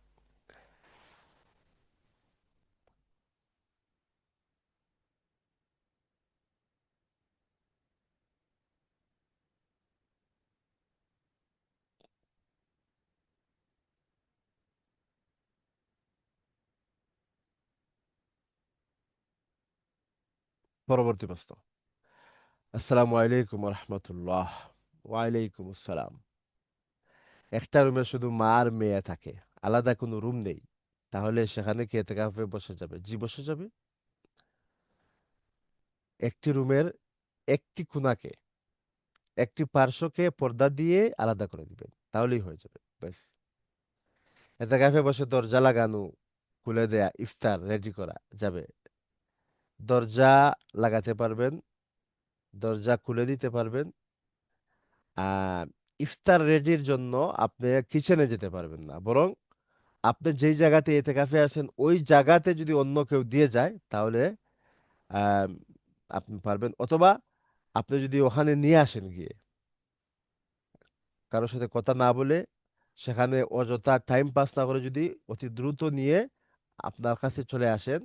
পরবর্তী প্রশ্ন, আসসালামু আলাইকুম রহমতুল্লাহ। ওয়ালাইকুম আসসালাম। একটা রুমে শুধু মা আর মেয়ে থাকে, আলাদা কোনো রুম নেই, তাহলে সেখানে কি এতেকাফে বসা যাবে? জি, বসা যাবে। একটি রুমের একটি কোণাকে, একটি পার্শ্বকে পর্দা দিয়ে আলাদা করে দিবেন, তাহলেই হয়ে যাবে, ব্যাস। এতেকাফে বসে দরজা লাগানো, খুলে দেয়া, ইফতার রেডি করা যাবে। দরজা লাগাতে পারবেন, দরজা খুলে দিতে পারবেন। আহ ইফতার রেডির জন্য আপনি কিচেনে যেতে পারবেন না, বরং আপনি যেই জায়গাতে এতেকাফে আছেন ওই জায়গাতে যদি অন্য কেউ দিয়ে যায় তাহলে আহ, আপনি পারবেন। অথবা আপনি যদি ওখানে নিয়ে আসেন গিয়ে, কারোর সাথে কথা না বলে, সেখানে অযথা টাইম পাস না করে যদি অতি দ্রুত নিয়ে আপনার কাছে চলে আসেন,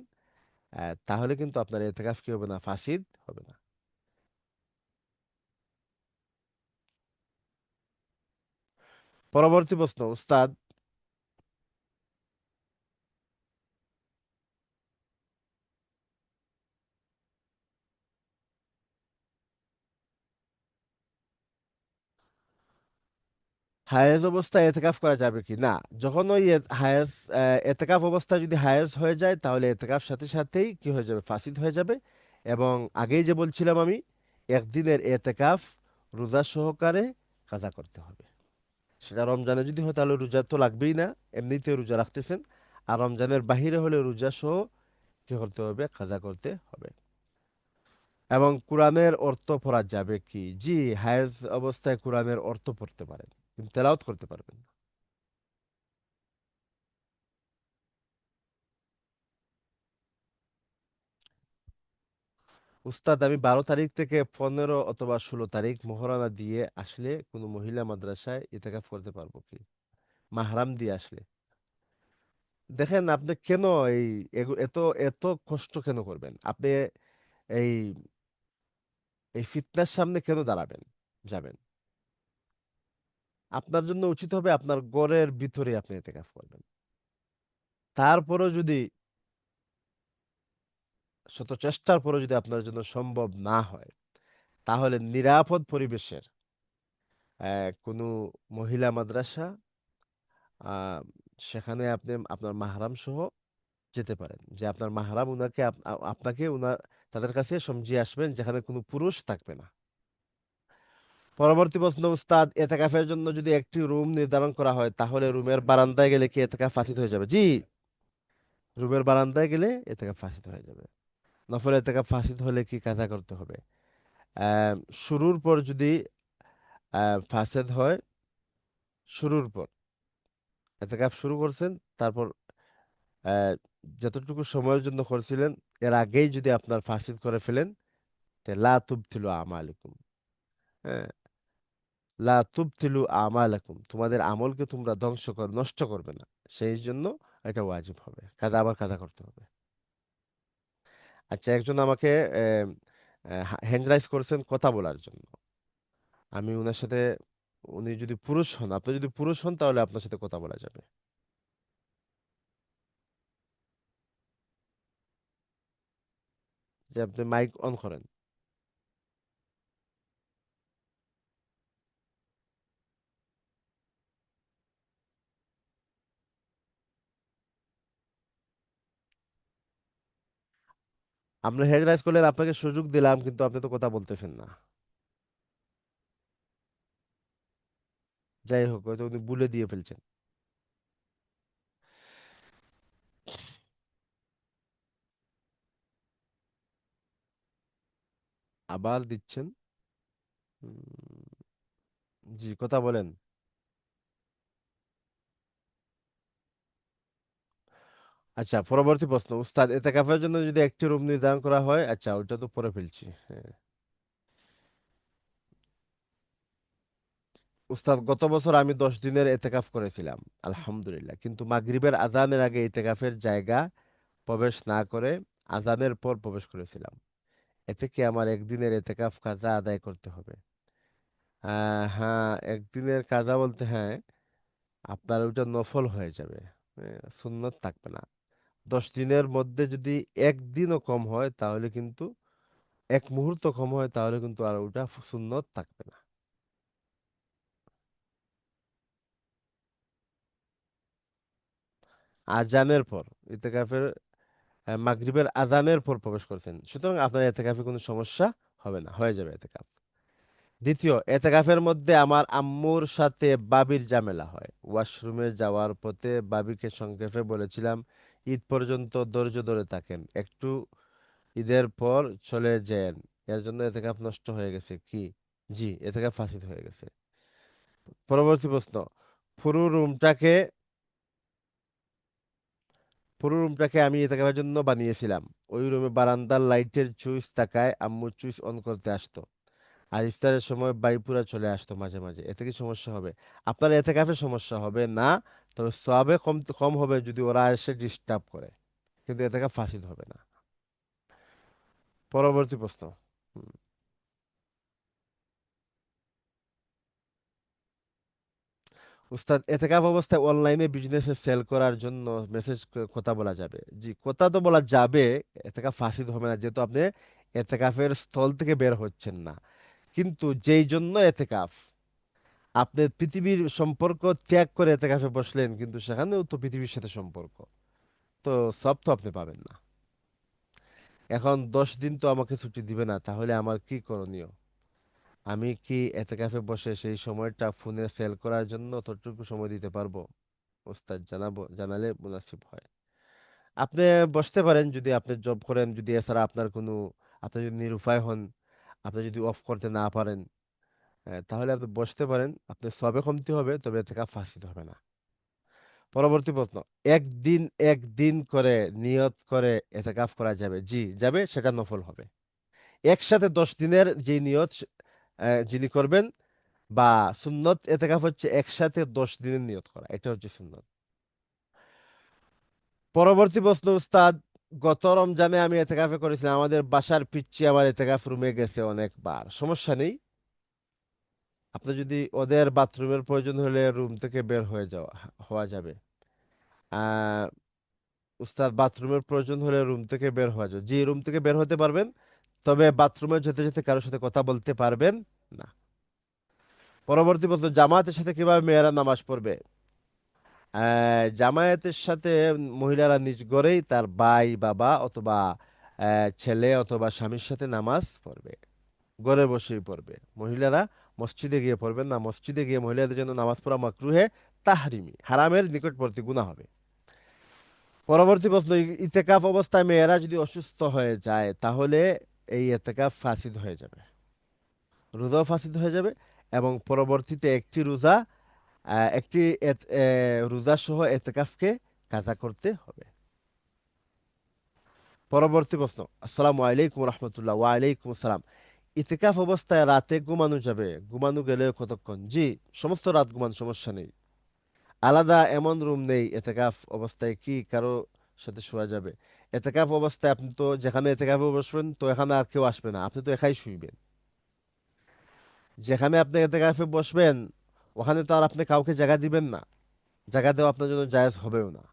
তাহলে কিন্তু আপনার এতেকাফ কি হবে না, ফাসিদ হবে না। পরবর্তী প্রশ্ন উস্তাদ। হায়েজ অবস্থায় এতেকাফ করা যাবে কি না? যখন ওই হায়েজ এতেকাফ অবস্থা যদি হায়েজ হয়ে যায় তাহলে এতেকাফ সাথে সাথেই কি হয়ে যাবে, ফাসিদ হয়ে যাবে। এবং আগেই যে বলছিলাম আমি, একদিনের এতেকাফ রোজা সহকারে কাজা করতে হবে। সেটা রমজানে যদি হয় তাহলে রোজা তো লাগবেই না, এমনিতে রোজা রাখতেছেন। আর রমজানের বাহিরে হলে রোজা সহ কি করতে হবে, কাজা করতে হবে। এবং কোরআনের অর্থ পড়া যাবে কি? জি, হায়েজ অবস্থায় কোরআনের অর্থ পড়তে পারেন, কিন্তু তেলাওয়াত করতে পারবেন না। উস্তাদ, আমি 12 তারিখ থেকে 15 অথবা 16 তারিখ মহারণা দিয়ে আসলে কোনো মহিলা মাদ্রাসায় ইতিকাফ করতে পারবো কি, মাহরাম দিয়ে আসলে? দেখেন, আপনি কেন এই এত এত কষ্ট কেন করবেন আপনি? এই এই ফিতনার সামনে কেন দাঁড়াবেন, যাবেন? আপনার জন্য উচিত হবে আপনার ঘরের ভিতরে আপনি ইতিকাফ করবেন। তারপরেও যদি, শত চেষ্টার পরেও যদি আপনার জন্য সম্ভব না হয়, তাহলে নিরাপদ পরিবেশের কোনো মহিলা মাদ্রাসা, আহ, সেখানে আপনি আপনার মাহরাম সহ যেতে পারেন। যে আপনার মাহরাম উনাকে আপনাকে উনার তাদের কাছে সমঝিয়ে আসবেন, যেখানে কোনো পুরুষ থাকবে না। পরবর্তী প্রশ্ন উস্তাদ, এতেকাফের জন্য যদি একটি রুম নির্ধারণ করা হয় তাহলে রুমের বারান্দায় গেলে কি এতেকাফ ফাসিদ হয়ে যাবে? জি, রুমের বারান্দায় গেলে এতেকাফ ফাসিদ হয়ে যাবে। নফল এতেকাফ ফাসিদ হলে কি কাজা করতে হবে? আহ, শুরুর পর যদি ফাসিদ হয়, শুরুর পর এতেকাফ শুরু করছেন, তারপর আহ, যতটুকু সময়ের জন্য করছিলেন এর আগেই যদি আপনার ফাসিদ করে ফেলেন, তে লা তুবতিলু আমালাকুম, হ্যাঁ, লা তুবতিলু আমালাকুম, তোমাদের আমলকে তোমরা নষ্ট করবে না। সেই জন্য এটা ওয়াজিব হবে, আবার কাজা করতে হবে। আচ্ছা, একজন আমাকে হ্যান্ড রাইজ করেছেন কথা বলার জন্য। আমি ওনার সাথে, উনি যদি পুরুষ হন, আপনি যদি পুরুষ হন তাহলে আপনার সাথে কথা বলা যাবে। যে আপনি মাইক অন করেন। আপনি হ্যান্ড রাইজ করলেন, আপনাকে সুযোগ দিলাম, কিন্তু আপনি তো কথা বলতেছেন না। যাই হোক, হয়তো উনি বলে দিয়ে ফেলছেন। আবার দিচ্ছেন। উম, জি, কথা বলেন। আচ্ছা, পরবর্তী প্রশ্ন উস্তাদ, এতেকাফের জন্য যদি একটি রুম নির্ধারণ করা হয়, আচ্ছা ওইটা তো পরে ফেলছি, হ্যাঁ। উস্তাদ, গত বছর আমি 10 দিনের এতেকাফ করেছিলাম, আলহামদুলিল্লাহ, কিন্তু মাগরিবের আজানের আগে এতেকাফের জায়গা প্রবেশ না করে আজানের পর প্রবেশ করেছিলাম। এতে কি আমার একদিনের এতেকাফ কাজা আদায় করতে হবে? হ্যাঁ, একদিনের কাজা বলতে হ্যাঁ, আপনার ওইটা নফল হয়ে যাবে, সুন্নত থাকবে না। 10 দিনের মধ্যে যদি একদিনও কম হয় তাহলে কিন্তু, এক মুহূর্ত কম হয় তাহলে কিন্তু আর ওটা সুন্নত থাকবে না। আজানের পর ইতেকাফের, মাগরিবের আজানের পর প্রবেশ করছেন, সুতরাং আপনার এতেকাফে কোনো সমস্যা হবে না, হয়ে যাবে এতেকাফ। দ্বিতীয়, এতেকাফের মধ্যে আমার আম্মুর সাথে বাবির ঝামেলা হয়। ওয়াশরুমে যাওয়ার পথে বাবিকে সংক্ষেপে বলেছিলাম ঈদ পর্যন্ত ধৈর্য ধরে থাকেন, একটু ঈদের পর চলে যান। এর জন্য এতেকাফ নষ্ট হয়ে গেছে কি? জি, এতেকাফ ফাসিদ হয়ে গেছে। পরবর্তী প্রশ্ন, পুরো রুমটাকে পুরো রুমটাকে আমি এতেকাফের জন্য বানিয়েছিলাম। ওই রুমে বারান্দার লাইটের সুইচ থাকায় আম্মু সুইচ অন করতে আসতো, আর ইফতারের সময় বাইপুরা চলে আসতো মাঝে মাঝে। এতে কি সমস্যা হবে? আপনার এতেকাফে সমস্যা হবে না, তবে সওয়াবে কম কম হবে যদি ওরা এসে ডিস্টার্ব করে, কিন্তু এতেকাফ ফাসিদ হবে না। পরবর্তী প্রশ্ন। হুম, উস্তাদ, এতেকাফ অবস্থায় অনলাইনে বিজনেসে সেল করার জন্য মেসেজ কথা বলা যাবে? জি, কথা তো বলা যাবে। এতেকাফ ফাসিদ হবে না, যেহেতু আপনি এতেকাফের স্থল থেকে বের হচ্ছেন না। কিন্তু যেই জন্য এতেকাফ, আপনি পৃথিবীর সম্পর্ক ত্যাগ করে এতেকাফে বসলেন, কিন্তু সেখানেও তো পৃথিবীর সাথে সম্পর্ক, তো সব তো আপনি পাবেন না। এখন 10 দিন তো আমাকে ছুটি দিবে না, তাহলে আমার কি করণীয়? আমি কি এতেকাফে বসে সেই সময়টা ফোনে সেল করার জন্য ততটুকু সময় দিতে পারবো? ওস্তাদ জানালে মুনাসিব হয়। আপনি বসতে পারেন যদি আপনি জব করেন, যদি এছাড়া আপনার কোনো, আপনি যদি নিরুপায় হন, আপনি যদি অফ করতে না পারেন, তাহলে আপনি বসতে পারেন। আপনি সবে কমতি হবে, তবে এতেকাফ ফাসিদ হবে না। পরবর্তী প্রশ্ন, একদিন একদিন করে নিয়ত করে এতেকাফ করা যাবে? জি যাবে, সেটা নফল হবে। একসাথে 10 দিনের যে নিয়ত যিনি করবেন, বা সুন্নত এতেকাফ হচ্ছে একসাথে 10 দিনের নিয়ত করা, এটা হচ্ছে সুন্নত। পরবর্তী প্রশ্ন উস্তাদ, গত রমজানে আমি এতেকাফে করেছিলাম, আমাদের বাসার পিচ্চি আমার এতেকাফ রুমে গেছে অনেকবার, সমস্যা নেই? আপনি যদি ওদের বাথরুমের প্রয়োজন হলে রুম থেকে বের হওয়া যাবে। আহ উস্তাদ, বাথরুমের প্রয়োজন হলে রুম থেকে বের হওয়া যাবে? জি, রুম থেকে বের হতে পারবেন, তবে বাথরুমে যেতে যেতে কারোর সাথে কথা বলতে পারবেন না। পরবর্তী প্রশ্ন, জামায়াতের সাথে কিভাবে মেয়েরা নামাজ পড়বে? জামায়াতের সাথে মহিলারা নিজ ঘরেই তার ভাই, বাবা অথবা ছেলে অথবা স্বামীর সাথে নামাজ পড়বে, ঘরে বসেই পড়বে। মহিলারা মসজিদে গিয়ে পড়বেন না, মসজিদে গিয়ে মহিলাদের জন্য নামাজ পড়া মাকরুহে তাহরিমি, হারামের নিকটবর্তী গুনাহ হবে। পরবর্তী প্রশ্ন, ইতেকাফ অবস্থায় মেয়েরা যদি অসুস্থ হয়ে যায়, তাহলে এই ইতেকাফ ফাসিদ হয়ে যাবে, রোজাও ফাসিদ হয়ে যাবে, এবং পরবর্তীতে একটি রোজা সহ ইতেকাফকে কাজা করতে হবে। পরবর্তী প্রশ্ন, আসসালামু আলাইকুম রহমতুল্লাহ। ওয়ালাইকুম আসসালাম। ইতিকাফ অবস্থায় রাতে ঘুমানো যাবে? ঘুমানো গেলে কতক্ষণ? জি, সমস্ত রাত ঘুমান, সমস্যা নেই। আলাদা এমন রুম নেই এতেকাফ অবস্থায় কি কারো সাথে শোয়া যাবে? এতেকাফ অবস্থায় আপনি তো যেখানে এতেকাফে বসবেন, তো এখানে আর কেউ আসবে না, আপনি তো একাই শুইবেন। যেখানে আপনি এতেকাফে বসবেন, ওখানে তো আর আপনি কাউকে জায়গা দিবেন না, জায়গা দেওয়া আপনার জন্য জায়েজ হবেও না।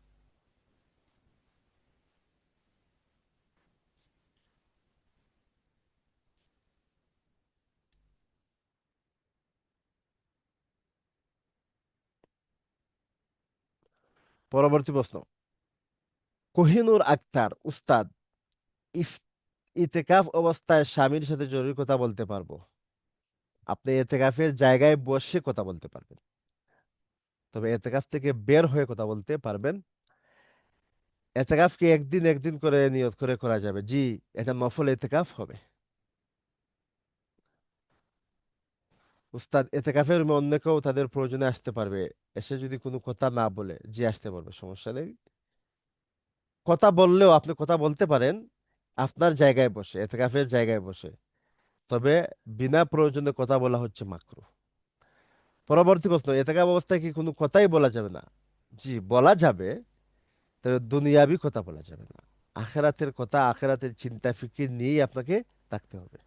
পরবর্তী প্রশ্ন, কোহিনুর আক্তার, উস্তাদ, ইফ ইতেকাফ অবস্থায় স্বামীর সাথে জরুরি কথা বলতে পারবো? আপনি এতেকাফের জায়গায় বসে কথা বলতে পারবেন, তবে এতেকাফ থেকে বের হয়ে কথা বলতে পারবেন। এতেকাফ কি একদিন একদিন করে নিয়ত করে করা যাবে? জি, এটা নফল এতেকাফ হবে। উস্তাদ, এতেকাফের রুমে অন্য কেউ তাদের প্রয়োজনে আসতে পারবে, এসে যদি কোনো কথা না বলে? জি, আসতে পারবে, সমস্যা নেই। কথা বললেও আপনি কথা বলতে পারেন আপনার জায়গায় বসে, এতেকাফের জায়গায় বসে, তবে বিনা প্রয়োজনে কথা বলা হচ্ছে মাকরু। পরবর্তী প্রশ্ন, এতেকাফ অবস্থায় কি কোনো কথাই বলা যাবে না? জি, বলা যাবে, তবে দুনিয়াবি কথা বলা যাবে না। আখেরাতের কথা, আখেরাতের চিন্তা ফিকির নিয়েই আপনাকে থাকতে হবে।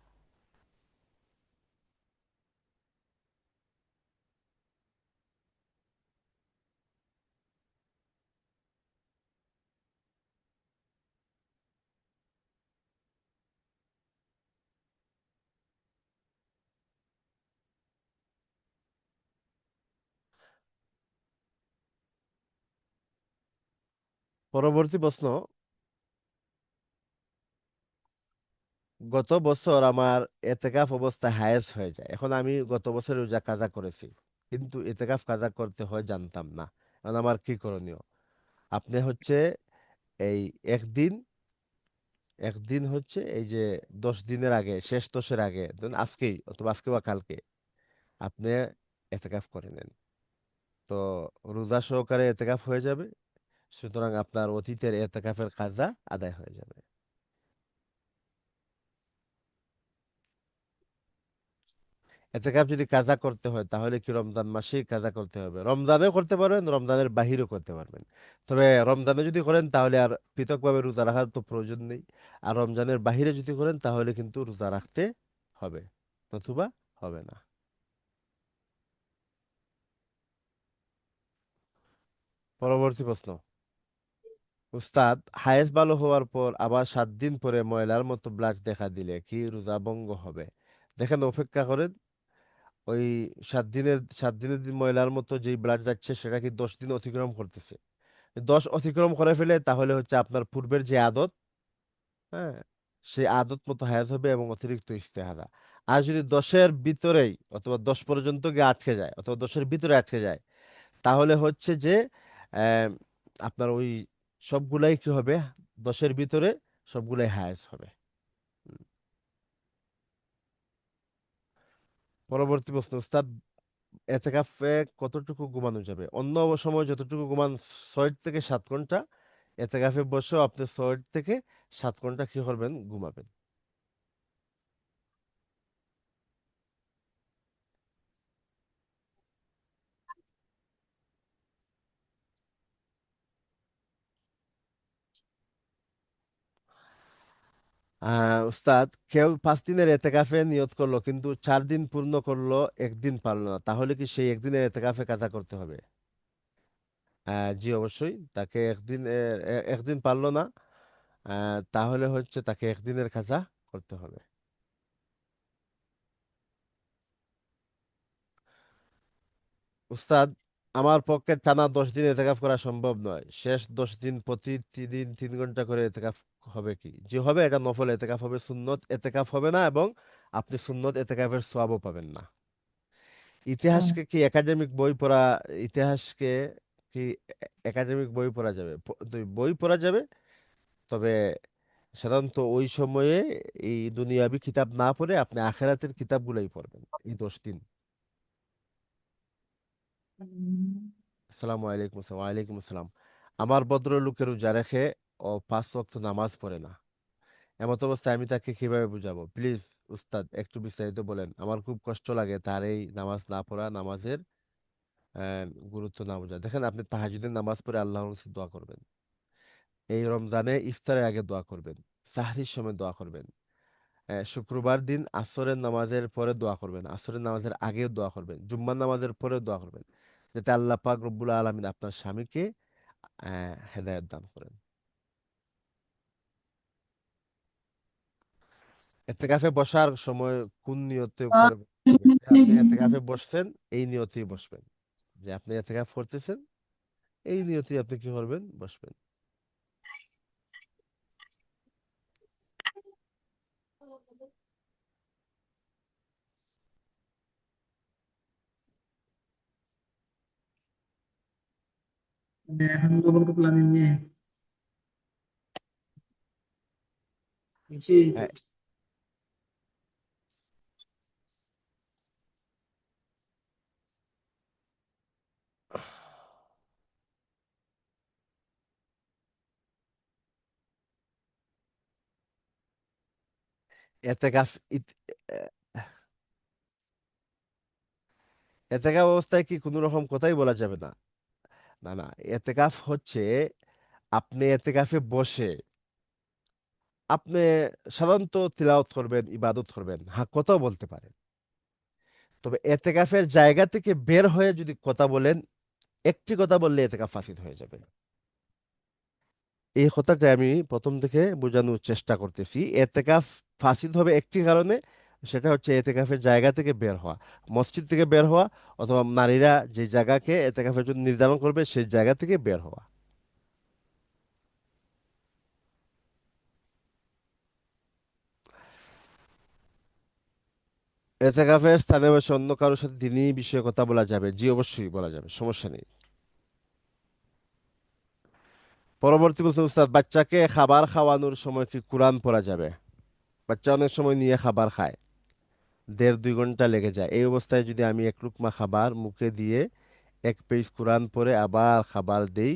পরবর্তী প্রশ্ন, গত বছর আমার এতেকাফ অবস্থায় হায়েজ হয়ে যায়, এখন আমি গত বছর রোজা কাজা করেছি, কিন্তু এতেকাফ কাজা করতে হয় জানতাম না, এখন আমার কি করণীয়? আপনি হচ্ছে এই একদিন একদিন হচ্ছে এই যে 10 দিনের আগে, শেষ 10-এর আগে, ধরুন আজকেই অথবা আজকে বা কালকে আপনি এতেকাফ করে নেন, তো রোজা সহকারে এতেকাফ হয়ে যাবে। সুতরাং আপনার অতীতের এতেকাফের কাজা আদায় হয়ে যাবে। এতেকাফ যদি কাজা করতে হয় তাহলে কি রমজান মাসেই কাজা করতে হবে? রমজানেও করতে পারবেন, রমজানের বাহিরেও করতে পারবেন। তবে রমজানে যদি করেন তাহলে আর পৃথকভাবে রোজা রাখার তো প্রয়োজন নেই। আর রমজানের বাহিরে যদি করেন তাহলে কিন্তু রোজা রাখতে হবে, নতুবা হবে না। পরবর্তী প্রশ্ন। উস্তাদ, হায়েস ভালো হওয়ার পর আবার 7 দিন পরে ময়লার মতো ব্লাড দেখা দিলে কি রোজা ভঙ্গ হবে? দেখেন, অপেক্ষা করেন। ওই 7 দিনের ময়লার মতো যেই ব্লাড যাচ্ছে সেটা কি 10 দিন অতিক্রম করতেছে? 10 অতিক্রম করে ফেলে তাহলে হচ্ছে আপনার পূর্বের যে আদত, হ্যাঁ, সেই আদত মতো হায়াত হবে এবং অতিরিক্ত ইস্তেহারা। আর যদি 10-এর ভিতরেই অথবা 10 পর্যন্ত গিয়ে আটকে যায় অথবা 10-এর ভিতরে আটকে যায় তাহলে হচ্ছে যে আহ, আপনার ওই সবগুলাই কি হবে, 10-এর ভিতরে সবগুলাই হায়াত হবে। হুম। পরবর্তী প্রশ্ন। উস্তাদ, এতেকাফে কতটুকু ঘুমানো যাবে? অন্য সময় যতটুকু ঘুমান, 6 থেকে 7 ঘন্টা, এতেকাফে বসেও আপনি 6 থেকে 7 ঘন্টা কি করবেন? ঘুমাবেন। উস্তাদ, কেউ 5 দিনের এতেকাফে নিয়ত করলো কিন্তু 4 দিন পূর্ণ করলো, একদিন পারলো না, তাহলে কি সেই একদিনের এতেকাফে কাজা করতে হবে? জি অবশ্যই, তাকে একদিন পারলো না, তাহলে হচ্ছে তাকে একদিনের কাজা করতে হবে। উস্তাদ, আমার পক্ষে টানা 10 দিন এতেকাফ করা সম্ভব নয়, শেষ 10 দিন প্রতিদিন 3 ঘন্টা করে এতেকাফ হবে কি? যে হবে, এটা নফল এতেকাফ হবে, সুন্নত এতেকাফ হবে না, এবং আপনি সুন্নত এতেকাফের সওয়াবও পাবেন না। ইতিহাসকে কি একাডেমিক বই পড়া ইতিহাসকে কি একাডেমিক বই পড়া যাবে? বই পড়া যাবে, তবে সাধারণত ওই সময়ে এই দুনিয়াবি কিতাব না পড়ে আপনি আখেরাতের কিতাবগুলাই পড়বেন এই 10 দিন। আসসালামু আলাইকুম। আসসালাম, ওয়ালাইকুম আসসালাম। আমার ভদ্রলোকের রোজা রেখে ও 5 ওয়াক্ত নামাজ পড়ে না, এমত অবস্থায় আমি তাকে কিভাবে বুঝাবো? প্লিজ উস্তাদ একটু বিস্তারিত বলেন, আমার খুব কষ্ট লাগে তার এই নামাজ না পড়া, নামাজের আহ, গুরুত্ব না বোঝা। দেখেন, আপনি তাহাজ্জুদের নামাজ পড়ে আল্লাহর কাছে দোয়া করবেন, এই রমজানে ইফতারের আগে দোয়া করবেন, সাহরির সময় দোয়া করবেন, শুক্রবার দিন আসরের নামাজের পরে দোয়া করবেন, আসরের নামাজের আগেও দোয়া করবেন, জুম্মার নামাজের পরেও দোয়া করবেন, যাতে আল্লাহ পাক রব্বুল আলামিন আপনার স্বামীকে হেদায়েত দান করেন। এতেকাফে বসার সময় কোন নিয়তে করবেন? যে আপনি এতেকাফে বসছেন, এই নিয়তেই বসবেন, যে আপনি এতেকাফ করতেছেন, এই নিয়তেই আপনি কি করবেন? বসবেন। এখন ডবল করলাম এমনি বেশি। হ্যাঁ, এতেকাফ এতেকাফ অবস্থায় কি কোনো রকম কথাই বলা যাবে না? না, না, এতেকাফ হচ্ছে আপনি এতেকাফে বসে আপনি সাধারণত তিলাওয়াত করবেন, ইবাদত করবেন, হ্যাঁ কথাও বলতে পারেন। তবে এতেকাফের জায়গা থেকে বের হয়ে যদি কথা বলেন, একটি কথা বললে এতেকাফ ফাসিদ হয়ে যাবে। এই কথাটা আমি প্রথম থেকে বোঝানোর চেষ্টা করতেছি। এতেকাফ ফাসিদ হবে একটি কারণে, সেটা হচ্ছে এতেকাফের জায়গা থেকে বের হওয়া, মসজিদ থেকে বের হওয়া, অথবা নারীরা যে জায়গাকে এতেকাফের জন্য নির্ধারণ করবে সেই জায়গা থেকে বের হওয়া। এতেকাফের স্থানে বসে অন্য কারোর সাথে দিনী বিষয়ে কথা বলা যাবে? জি অবশ্যই বলা যাবে, সমস্যা নেই। পরবর্তী প্রশ্ন উস্তাদ, বাচ্চাকে খাবার খাওয়ানোর সময় কি কোরআন পড়া যাবে? বাচ্চা অনেক সময় নিয়ে খাবার খায়, 1.5-2 ঘন্টা লেগে যায়। এই অবস্থায় যদি আমি এক লুকমা খাবার মুখে দিয়ে এক পেজ কোরআন পড়ে আবার খাবার দেই,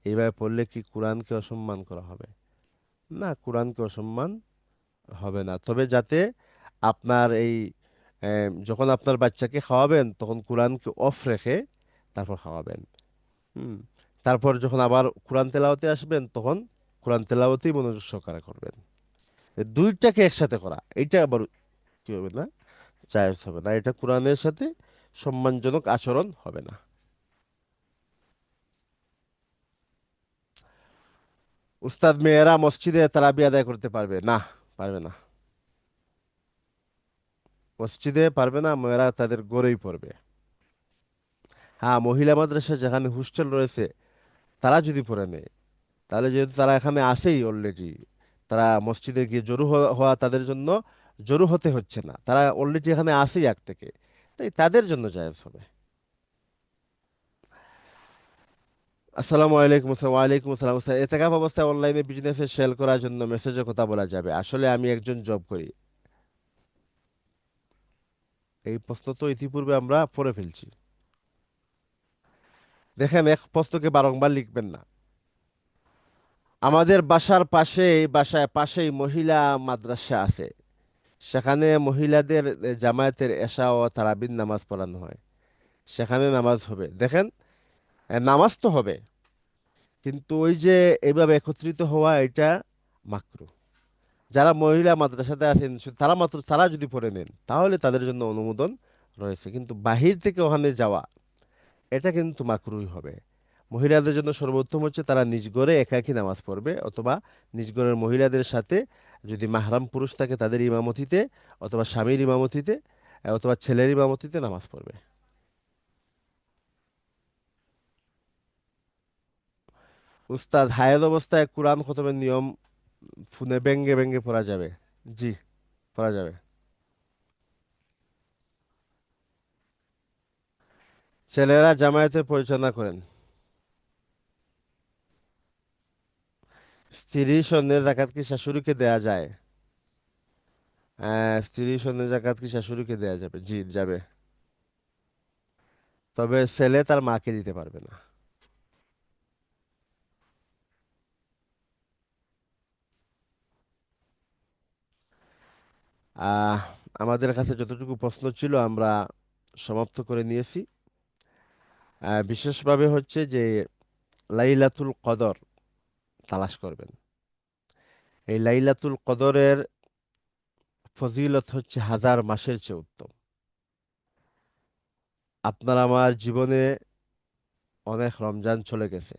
এইভাবে পড়লে কি কোরআনকে অসম্মান করা হবে? না, কোরআনকে অসম্মান হবে না। তবে যাতে আপনার এই যখন আপনার বাচ্চাকে খাওয়াবেন তখন কোরআনকে অফ রেখে তারপর খাওয়াবেন। হুম। তারপর যখন আবার কোরআন তেলাওয়াতে আসবেন তখন কোরআন তেলাওয়াতেই মনোযোগ সহকারে করবেন। এই দুইটাকে একসাথে করা এটা আবার কি হবে না, জায়েজ হবে না। এটা কোরআনের সাথে সম্মানজনক আচরণ হবে না। উস্তাদ, মেয়েরা মসজিদে তারাবি আদায় করতে পারবে না? পারবে না। মসজিদে পারবে না, মেয়েরা তাদের ঘরেই পড়বে। হ্যাঁ, মহিলা মাদ্রাসা যেখানে হোস্টেল রয়েছে তারা যদি পড়ে নেয়, তাহলে যেহেতু তারা এখানে আসেই অলরেডি, তারা মসজিদে গিয়ে জড়ো হওয়া তাদের জন্য জড়ো হতে হচ্ছে না, তারা অলরেডি এখানে আসেই আগ থেকে, তাই তাদের জন্য জায়েজ হবে। আসসালামু আলাইকুম আসসালাম। ওয়ালাইকুম আসসালাম স্যার, এতেকাফ অবস্থায় অনলাইনে বিজনেসে সেল করার জন্য মেসেজে কথা বলা যাবে? আসলে আমি একজন জব করি। এই প্রশ্ন তো ইতিপূর্বে আমরা পড়ে ফেলছি। দেখেন, এক প্রশ্নকে বারংবার লিখবেন না। আমাদের বাসার পাশেই মহিলা মাদ্রাসা আছে। সেখানে মহিলাদের জামায়াতের এশা ও তারাবির নামাজ পড়ানো হয়। সেখানে নামাজ হবে। দেখেন, নামাজ তো হবে, কিন্তু ওই যে এইভাবে একত্রিত হওয়া এটা মাকরু। যারা মহিলা মাদ্রাসাতে আছেন তারা মাত্র তারা যদি পড়ে নেন তাহলে তাদের জন্য অনুমোদন রয়েছে, কিন্তু বাহির থেকে ওখানে যাওয়া এটা কিন্তু মাকরুই হবে। মহিলাদের জন্য সর্বোত্তম হচ্ছে তারা নিজ ঘরে একাকী নামাজ পড়বে, অথবা নিজ ঘরের মহিলাদের সাথে যদি মাহরাম পুরুষ থাকে তাদের ইমামতিতে, অথবা স্বামীর ইমামতিতে, অথবা ছেলের ইমামতিতে নামাজ পড়বে। উস্তাদ, হায়েদ অবস্থায় কোরআন খতমের নিয়ম ফোনে ব্যঙ্গে ব্যঙ্গে পড়া যাবে? জি, পড়া যাবে। ছেলেরা জামায়াতের পরিচালনা করেন। স্ত্রী স্বর্ণের জাকাত কি শাশুড়িকে দেয়া যায়? স্ত্রী স্বর্ণের জাকাত কি শাশুড়িকে দেয়া যাবে? জি, যাবে। তবে ছেলে তার মাকে দিতে পারবে না। আহ আমাদের কাছে যতটুকু প্রশ্ন ছিল আমরা সমাপ্ত করে নিয়েছি। বিশেষভাবে হচ্ছে যে লাইলাতুল কদর তালাশ করবেন। এই লাইলাতুল কদরের ফজিলত হচ্ছে 1000 মাসের চেয়ে উত্তম। আপনার আমার জীবনে অনেক রমজান চলে গেছে,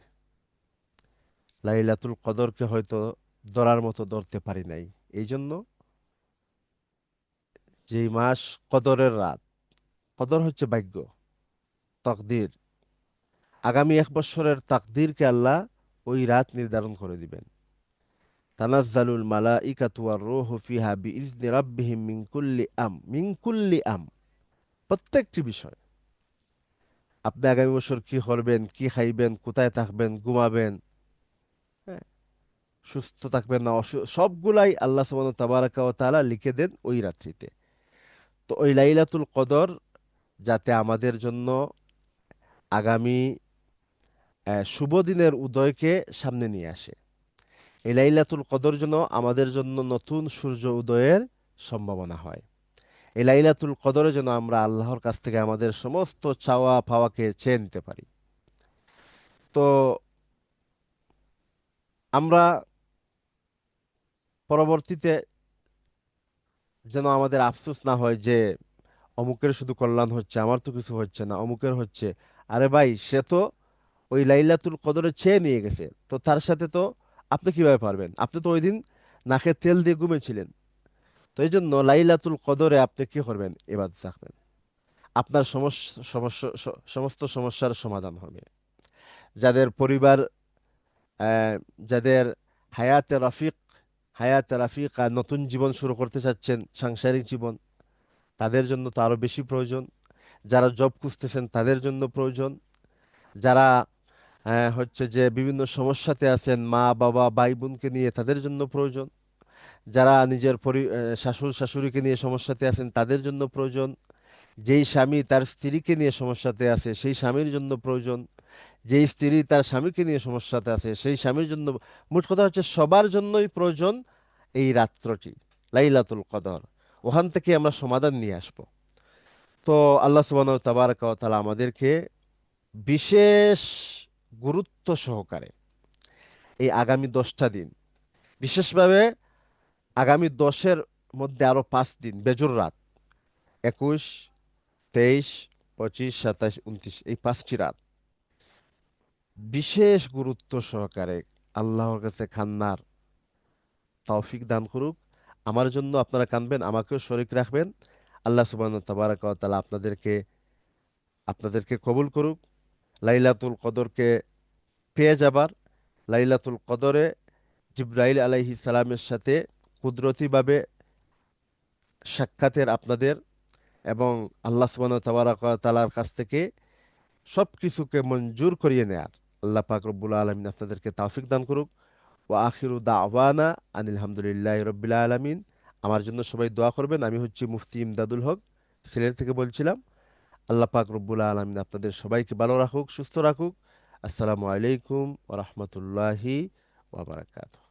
লাইলাতুল কদরকে হয়তো ধরার মতো ধরতে পারি নাই। এই জন্য যেই মাস কদরের রাত, কদর হচ্ছে ভাগ্য, তকদির, আগামী 1 বছরের তাকদিরকে আল্লাহ ওই রাত নির্ধারণ করে দিবেন। তানাজ্জালুল মালাইকাতু ওয়ার রূহু ফিহা বিইজনি রাব্বিহিম মিন কুল্লি প্রত্যেকটি বিষয়, আপনি আগামী বছর কি করবেন, কি খাইবেন, কোথায় থাকবেন, ঘুমাবেন, হ্যাঁ, সুস্থ থাকবেন না সবগুলাই আল্লাহ সুবহানাহু তাবারাকা ওয়া তাআলা লিখে দেন ওই রাত্রিতে। তো ওই লাইলাতুল কদর যাতে আমাদের জন্য আগামী শুভ দিনের উদয়কে সামনে নিয়ে আসে, এই লাইলাতুল কদর যেন আমাদের জন্য নতুন সূর্য উদয়ের সম্ভাবনা হয়। এই লাইলাতুল কদরে যেন আমরা আল্লাহর কাছ থেকে আমাদের সমস্ত চাওয়া পাওয়াকে চেয়ে নিতে পারি। তো আমরা পরবর্তীতে যেন আমাদের আফসোস না হয় যে অমুকের শুধু কল্যাণ হচ্ছে, আমার তো কিছু হচ্ছে না, অমুকের হচ্ছে। আরে ভাই, সে তো ওই লাইলাতুল কদরে চেয়ে নিয়ে গেছে, তো তার সাথে তো আপনি কিভাবে পারবেন? আপনি তো ওই দিন নাকে তেল দিয়ে ঘুমিয়েছিলেন। তো এই জন্য লাইলাতুল কদরে আপনি কি করবেন? ইবাদত রাখবেন, আপনার সমস্ত সমস্যার সমাধান হবে। যাদের পরিবার, যাদের হায়াতে রাফিক হায়াতে রাফিক নতুন জীবন শুরু করতে চাচ্ছেন, সাংসারিক জীবন, তাদের জন্য তো আরো বেশি প্রয়োজন। যারা জব খুঁজতেছেন তাদের জন্য প্রয়োজন। যারা হচ্ছে যে বিভিন্ন সমস্যাতে আছেন, মা বাবা ভাই বোনকে নিয়ে তাদের জন্য প্রয়োজন। যারা নিজের শাশুড় শাশুড়িকে নিয়ে সমস্যাতে আছেন তাদের জন্য প্রয়োজন। যেই স্বামী তার স্ত্রীকে নিয়ে সমস্যাতে আছে সেই স্বামীর জন্য প্রয়োজন। যেই স্ত্রী তার স্বামীকে নিয়ে সমস্যাতে আছে সেই স্বামীর জন্য। মোট কথা হচ্ছে সবার জন্যই প্রয়োজন এই রাত্রটি, লাইলাতুল কদর। ওখান থেকে আমরা সমাধান নিয়ে আসব। তো আল্লাহ সুবহানাহু তাবারাকা ওয়া তাআলা আমাদেরকে বিশেষ গুরুত্ব সহকারে এই আগামী 10টা দিন, বিশেষভাবে আগামী 10-এর মধ্যে আরো 5 দিন বেজুর রাত, 21, 23, 25, 27, 29, এই 5টি রাত বিশেষ গুরুত্ব সহকারে আল্লাহর কাছে কান্নার তৌফিক দান করুক। আমার জন্য আপনারা কাঁদবেন, আমাকেও শরীক রাখবেন। আল্লাহ সুবহানাহু তাবারাকা ওয়া তাআলা আপনাদেরকে কবুল করুক। লাইলাতুল কদরকে পেয়ে যাবার, লাইলাতুল কদরে জিবরাইল আলাইহিস সালামের সাথে কুদরতিভাবে সাক্ষাতের আপনাদের, এবং আল্লাহ সুবহানাহু তাবারাকা ওয়া তাআলার কাছ থেকে সবকিছুকে মঞ্জুর করিয়ে নেয়ার আল্লাহ পাক রব্বুল আলামিন আপনাদেরকে তৌফিক দান করুক। ওয়া আখিরু দাওয়ানা আনিল হামদুলিল্লাহি রাব্বিল আলামিন। আমার জন্য সবাই দোয়া করবেন। আমি হচ্ছি মুফতি ইমদাদুল হক, সিলেট থেকে বলছিলাম। আল্লাহ পাক রব্বুল আলামিন আপনাদের সবাইকে ভালো রাখুক, সুস্থ রাখুক। আসসালামু আলাইকুম ওয়া রাহমাতুল্লাহি ওয়া বারাকাতুহু।